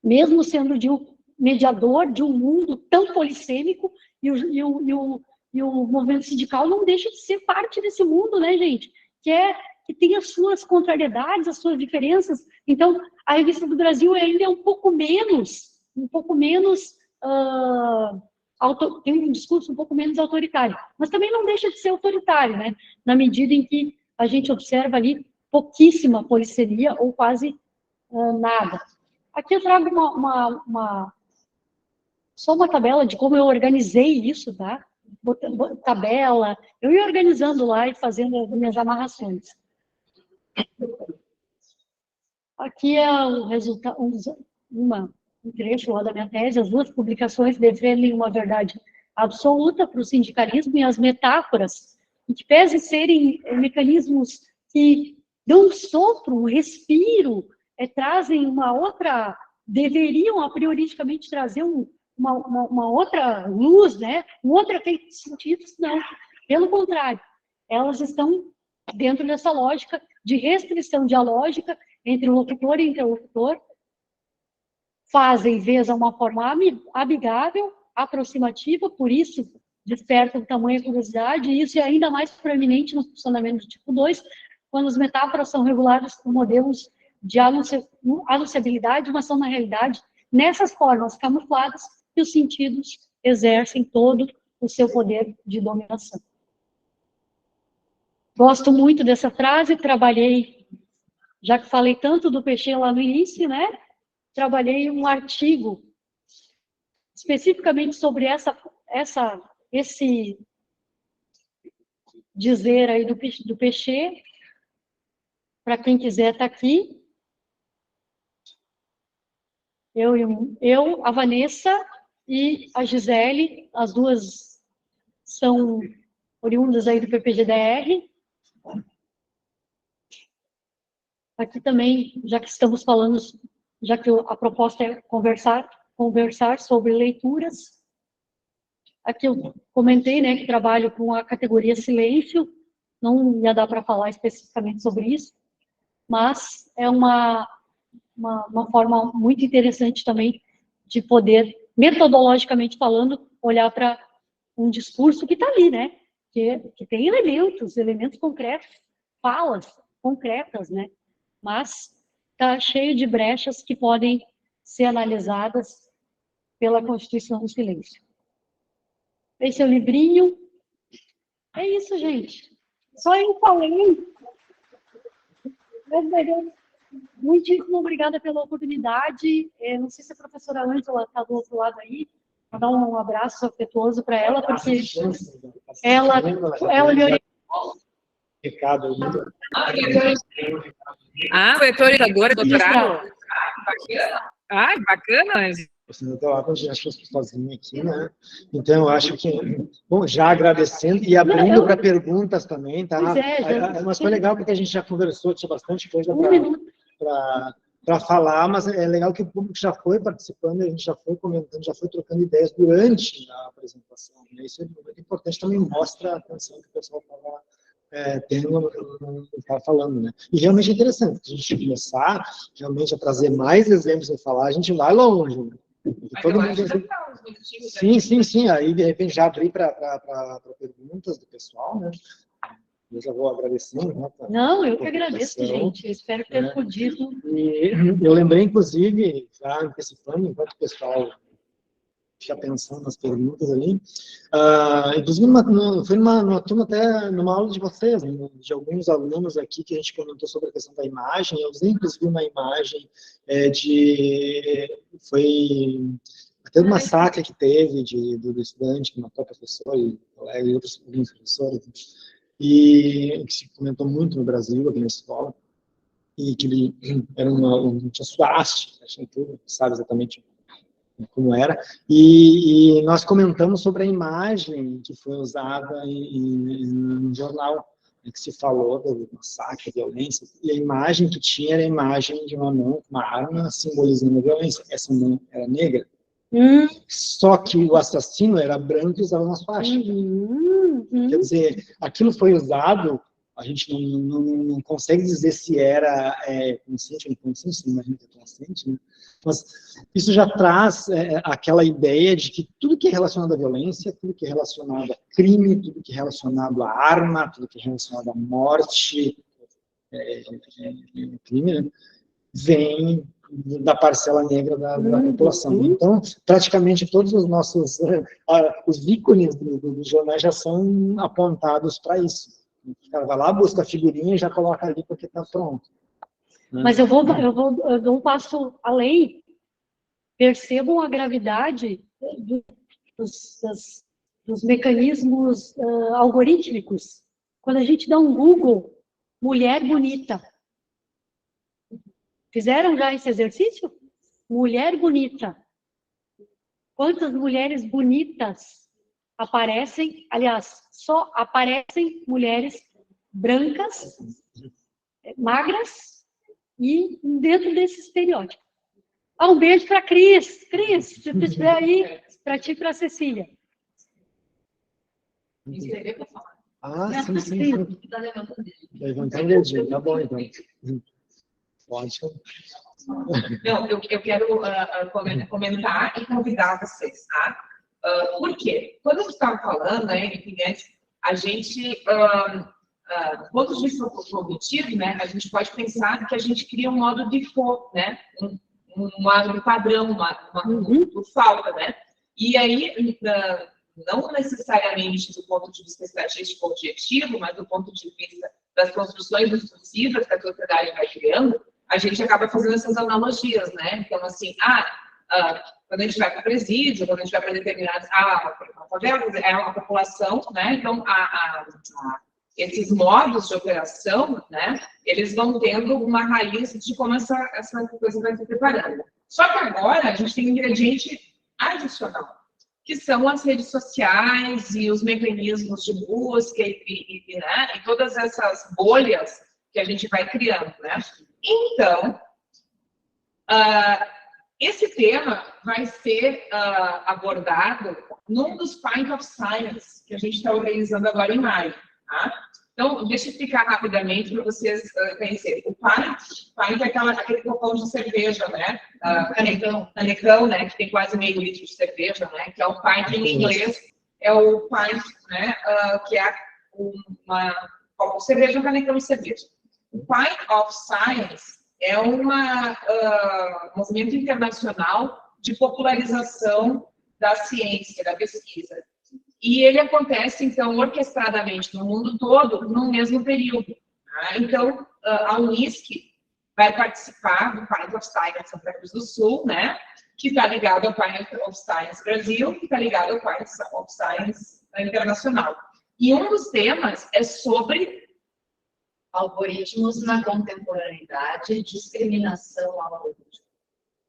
mesmo sendo de um mediador de um mundo tão polissêmico, e o movimento sindical não deixa de ser parte desse mundo, né, gente? Que tem as suas contrariedades, as suas diferenças. Então, a Revista do Brasil ainda é um pouco menos tem um discurso um pouco menos autoritário, mas também não deixa de ser autoritário, né? Na medida em que a gente observa ali pouquíssima polissemia ou quase nada. Aqui eu trago só uma tabela de como eu organizei isso, tá? Tabela, eu ia organizando lá e fazendo as minhas amarrações. Aqui é o resultado, um trecho lá da minha tese. As 2 publicações defendem uma verdade absoluta para o sindicalismo, e as metáforas, que pese serem mecanismos que dão um sopro, um respiro, trazem uma outra, deveriam a prioristicamente trazer uma outra luz, né? Um outro efeito de sentido. Não, pelo contrário, elas estão dentro dessa lógica de restrição dialógica entre o locutor e interlocutor, fazem vez a uma forma amigável, aproximativa, por isso despertam tamanha curiosidade, e isso é ainda mais proeminente no funcionamento do tipo 2, quando as metáforas são reguladas por modelos de anunciabilidade, mas são, na realidade, nessas formas camufladas que os sentidos exercem todo o seu poder de dominação. Gosto muito dessa frase, trabalhei já que falei tanto do peixe lá no início, né? Trabalhei um artigo especificamente sobre esse dizer aí do peixe, para quem quiser estar aqui. Eu, a Vanessa e a Gisele, as duas são oriundas aí do PPG-DR. Aqui também, já que estamos falando, já que a proposta é conversar sobre leituras. Aqui eu comentei, né, que trabalho com a categoria silêncio, não ia dar para falar especificamente sobre isso, mas é uma forma muito interessante também de poder, metodologicamente falando, olhar para um discurso que está ali, né, que tem elementos concretos, falas concretas, né, mas está cheio de brechas que podem ser analisadas pela Constituição do Silêncio. Esse é o livrinho. É isso, gente. Só eu falei. Muitíssimo obrigada pela oportunidade. Não sei se a professora Ângela está do outro lado aí. Vou dar um abraço afetuoso para ela, porque ela me orientou. Recado. Orientadora, doutorado. Bacana. Eu estou lá com as pessoas sozinho aqui, né? Então, eu acho que, bom, já agradecendo e abrindo para perguntas também, tá? Mas foi legal porque a gente já conversou, tinha bastante coisa para falar, mas é legal que o público já foi participando, a gente já foi comentando, já foi trocando ideias durante a apresentação, né? Isso é muito importante, também mostra a atenção que o pessoal estava estava falando, né? E realmente é interessante, se a gente começar realmente a trazer mais exemplos a falar, a gente vai longe, né? Todo mundo... Sim. Aí, de repente, já abri para perguntas do pessoal, né? Eu já vou agradecendo. Né, não, eu que agradeço, gente. Eu espero ter podido. E eu lembrei, inclusive, já antecipando, enquanto o pessoal fica pensando nas perguntas ali, inclusive foi numa turma até, numa aula de vocês, né, de alguns alunos aqui que a gente comentou sobre a questão da imagem. Eu usei, inclusive, uma imagem foi até do massacre que teve do estudante que matou a professora e outros professores, e que se comentou muito no Brasil, aqui na escola, e que ele era tinha suástica, tinha tudo, sabe exatamente como era, e nós comentamos sobre a imagem que foi usada em jornal, que se falou do massacre, violência, e a imagem que tinha era a imagem de uma mão com uma arma simbolizando a violência. Essa mão era negra. Só que o assassino era branco e usava uma faixa. Quer dizer, aquilo foi usado, a gente não consegue dizer se era consciente ou inconsciente, não imagina que é consciente, né? Mas isso já traz aquela ideia de que tudo que é relacionado à violência, tudo que é relacionado a crime, tudo que é relacionado à arma, tudo que é relacionado à morte, crime, né, vem da parcela negra da população. Então, praticamente todos os nossos os ícones dos jornais já são apontados para isso. O cara vai lá, busca a figurinha e já coloca ali porque está pronto. Mas eu dou um passo além. Percebam a gravidade dos mecanismos algorítmicos. Quando a gente dá um Google, mulher bonita. Fizeram já esse exercício? Mulher bonita. Quantas mulheres bonitas aparecem? Aliás, só aparecem mulheres brancas, magras, e dentro desse estereótipo. Um beijo para a Cris. Cris, se você estiver aí, para ti e para a Cecília. Sim. Levantando o dedinho, tá bom, então. Pode. Não, eu quero comentar e convidar vocês, tá? Por quê? Quando a gente estava falando, né, a gente, quando o juízo for obtido, né, a gente pode pensar que a gente cria um modo de for, né, um padrão, por falta, né? E aí, não necessariamente do ponto de vista estatístico objetivo, mas do ponto de vista das construções discursivas que a sociedade vai criando, a gente acaba fazendo essas analogias, né? Então, assim, quando a gente vai para o presídio, quando a gente vai para determinados... a favela é uma população, né? Então, esses modos de operação, né? Eles vão tendo uma raiz de como essa coisa vai se preparando. Só que agora a gente tem um ingrediente adicional, que são as redes sociais e os mecanismos de busca né? E todas essas bolhas que a gente vai criando, né? Então, esse tema vai ser abordado num dos Pint of Science que a gente está organizando agora em maio. Tá? Então, deixa eu explicar rapidamente para vocês conhecerem. O pint é aquele copão de cerveja, né? Canecão, né? Que tem quase meio litro de cerveja, né? Que é o pint em inglês, é o pint, né? Que é uma copo de cerveja, um canecão de cerveja. O Pint of Science é um movimento internacional de popularização da ciência, da pesquisa. E ele acontece, então, orquestradamente no mundo todo, no mesmo período. Tá? Então, a Unisc vai participar do Pint of Science Santa Cruz do Sul, né? Que está ligado ao Pint of Science Brasil, que está ligado ao Pint of Science Internacional. E um dos temas é sobre algoritmos na contemporaneidade e discriminação ao algoritmo.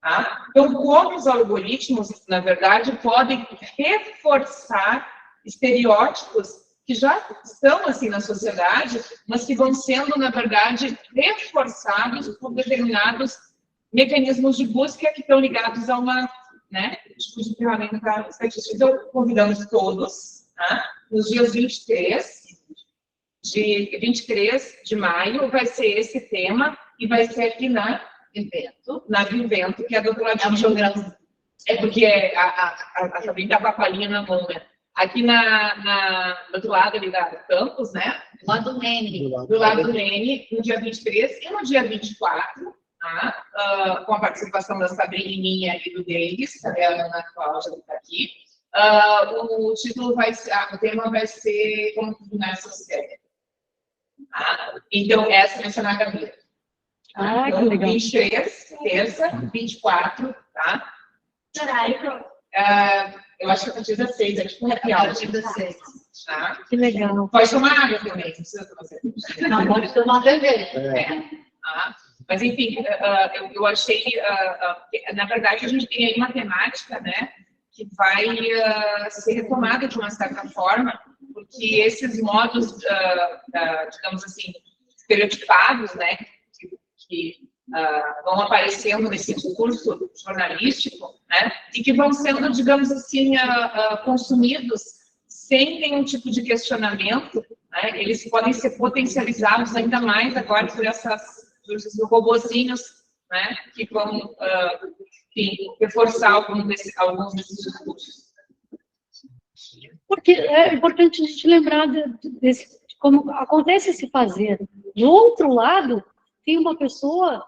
Tá? Então, como os algoritmos, na verdade, podem reforçar estereótipos que já estão assim na sociedade, mas que vão sendo, na verdade, reforçados por determinados mecanismos de busca que estão ligados a uma, né, tipo de ferramenta estatística. Então, convidamos todos, tá? Nos dias 23 de maio, vai ser esse tema, e vai ser aqui na Vivento, que é do lado de... É porque a Sabrina está com a palhinha na mão, né? Aqui do outro lado ali da campus, né? Do lado do Nene. Do lado do Nene, no dia 23 e no dia 24, tá? Com a participação da Sabrininha e do Davis, a Ana Cláudia está aqui. O título vai ser, o tema vai ser como tornar social. Então, essa vai ser na Gabriela. Que legal. 23, terça, 24, tá? Eu acho que a partir das 6, é tipo um happy hour. A partir das 6. Tá? Que legal. Pode tomar água também, não precisa tomar cerveja. Não, pode tomar TV. Mas, enfim, eu achei, na verdade, a gente tem aí uma temática, né, que vai ser retomada de uma certa forma, porque esses modos, digamos assim, estereotipados, né, que vão aparecendo nesse discurso jornalístico, né, e que vão sendo, digamos assim, consumidos sem nenhum tipo de questionamento, né, eles podem ser potencializados ainda mais agora por esses robozinhos, né, que vão reforçar alguns desses discursos. Porque é importante a gente lembrar de como acontece esse fazer. Do outro lado, tem uma pessoa,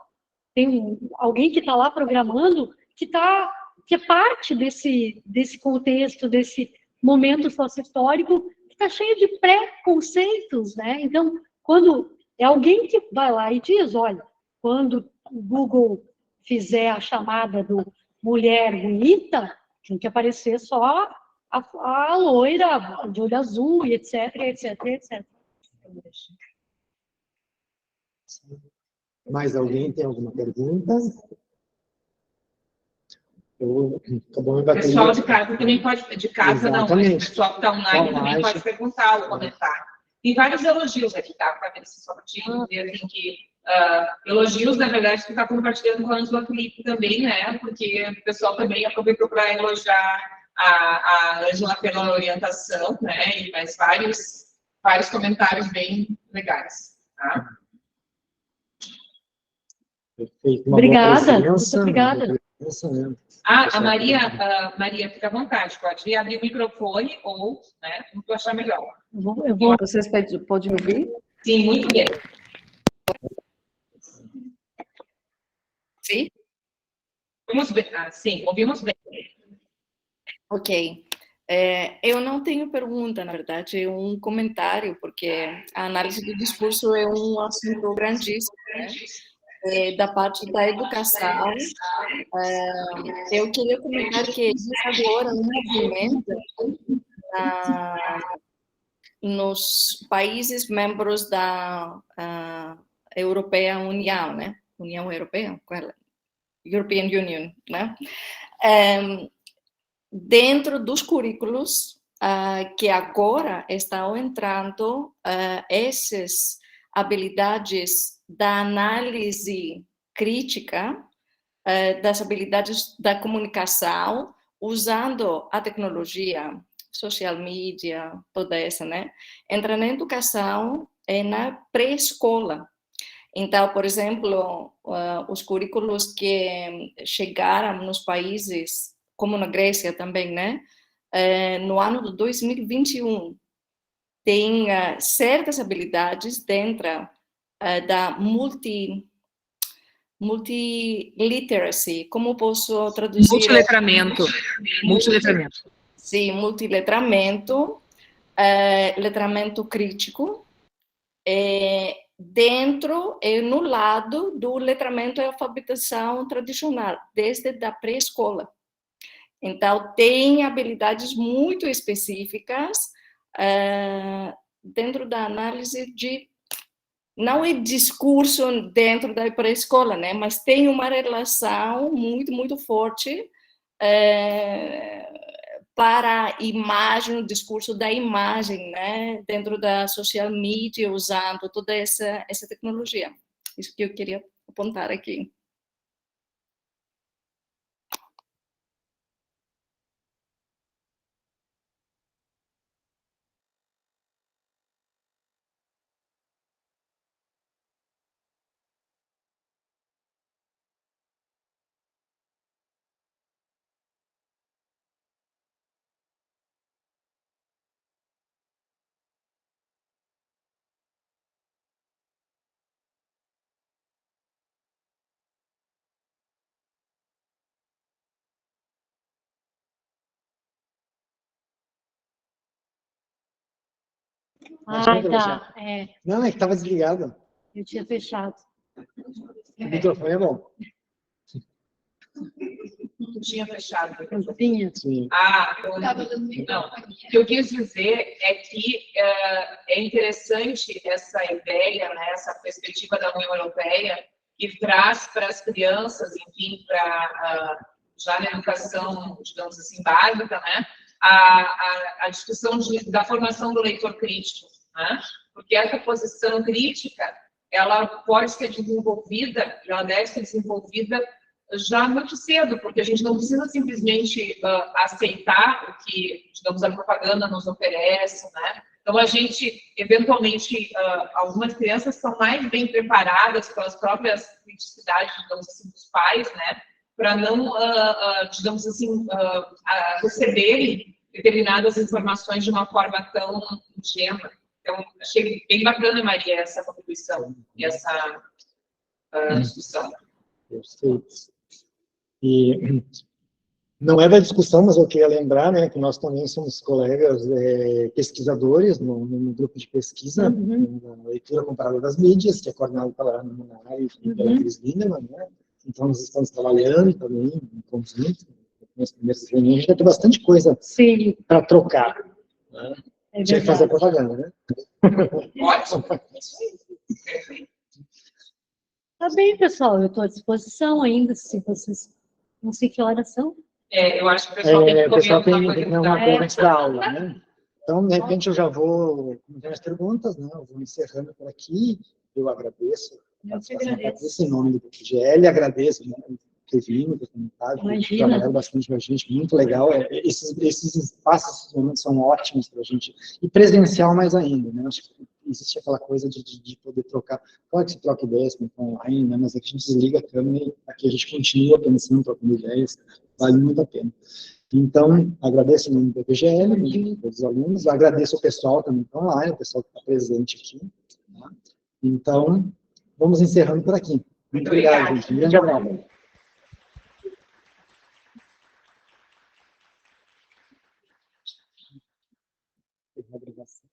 alguém que está lá programando, que é parte desse contexto, desse momento sócio-histórico, que está cheio de preconceitos, né? Então, quando é alguém que vai lá e diz, olha, quando o Google fizer a chamada do mulher bonita, tem que aparecer só a loira de olho azul, e etc, etc, etc. Mais alguém tem alguma pergunta? O pessoal de casa também pode, de casa não, mas o pessoal que está online também pode perguntar ou comentar. Tem vários elogios aqui, tá? Para ver se só tinha assim, que elogios, na verdade, que está compartilhando com a Ângela Felipe também, né? Porque o pessoal também aproveitou para elogiar a Ângela pela orientação, né? E mais vários comentários bem legais, tá? Perfeito. Obrigada, muito obrigada. A Maria, fica à vontade, pode abrir o microfone ou, né, como tu achar melhor. Vocês podem me ouvir? Sim, muito bem. Sim? Sim, ouvimos bem. Ok. Eu não tenho pergunta, na verdade, é um comentário, porque a análise do discurso é um assunto grandíssimo, né? Da parte da educação, eu queria comentar que existe agora um movimento nos países membros da Europeia União, né? União Europeia, European Union, né? Dentro dos currículos que agora estão entrando essas habilidades da análise crítica, das habilidades da comunicação, usando a tecnologia, social media, toda essa, né? Entra na educação e na pré-escola. Então, por exemplo, os currículos que chegaram nos países, como na Grécia também, né? No ano de 2021, tem certas habilidades dentro da multiliteracy, como posso traduzir? Multiletramento. Multiletramento. Sim, multiletramento, letramento crítico, dentro e no lado do letramento e alfabetização tradicional, desde a pré-escola. Então, tem habilidades muito específicas dentro da análise de... Não é discurso dentro da pré-escola, né? Mas tem uma relação muito, muito forte para a imagem, o discurso da imagem, né? Dentro da social media, usando toda essa tecnologia. Isso que eu queria apontar aqui. Tá. Não, é que estava desligado. Eu tinha fechado. O microfone é bom. Não tinha fechado. Eu tinha. Sim. Não. O que eu quis dizer é que é interessante essa ideia, né, essa perspectiva da União Europeia, que traz para as crianças, enfim, já na educação, digamos assim, básica, né, a discussão da formação do leitor crítico, né, porque essa posição crítica, ela pode ser desenvolvida, ela deve ser desenvolvida já muito cedo, porque a gente não precisa simplesmente aceitar o que, digamos, a propaganda nos oferece, né? Então, a gente, eventualmente, algumas crianças são mais bem preparadas pelas próprias criticidades, digamos assim, dos pais, né? Para não, digamos assim, receberem determinadas informações de uma forma tão ingênua. Então, achei bem bacana, Maria, essa contribuição e essa discussão. Perfeito. E não é da discussão, mas eu queria lembrar, né, que nós também somos colegas pesquisadores no grupo de pesquisa, na leitura comparada das mídias, que é coordenado pela Ana Munari e pela Cris Lindemann, né? Então, nós estamos trabalhando também em conjunto, nas primeiras reuniões, a gente vai ter bastante coisa para trocar. Né? A gente vai fazer propaganda, né? Ótimo. Tá bem, pessoal, eu estou à disposição ainda, se vocês... Não sei que horas são. Eu acho que o pessoal tem que comer uma coisa antes da aula, né? Então, de repente, eu já vou com as perguntas, né? Eu vou encerrando por aqui. Eu agradeço a participação da Patrícia em nome do PGL, agradeço, né, ter vindo, ter comentado, trabalhado bastante com a gente, muito legal. Esses espaços, esses momentos são ótimos para a gente, e presencial mais ainda, né? Acho que existe aquela coisa de poder trocar, pode se troca ideias com online, né? Mas aqui a gente desliga a câmera e aqui a gente continua pensando, trocando ideias, vale muito a pena. Então, agradeço o nome do PGL, todos os alunos, agradeço o pessoal também que está online, o pessoal que está presente aqui. Tá? Então, vamos encerrando por aqui. Muito obrigado, gente. Um grande abraço. na gravação.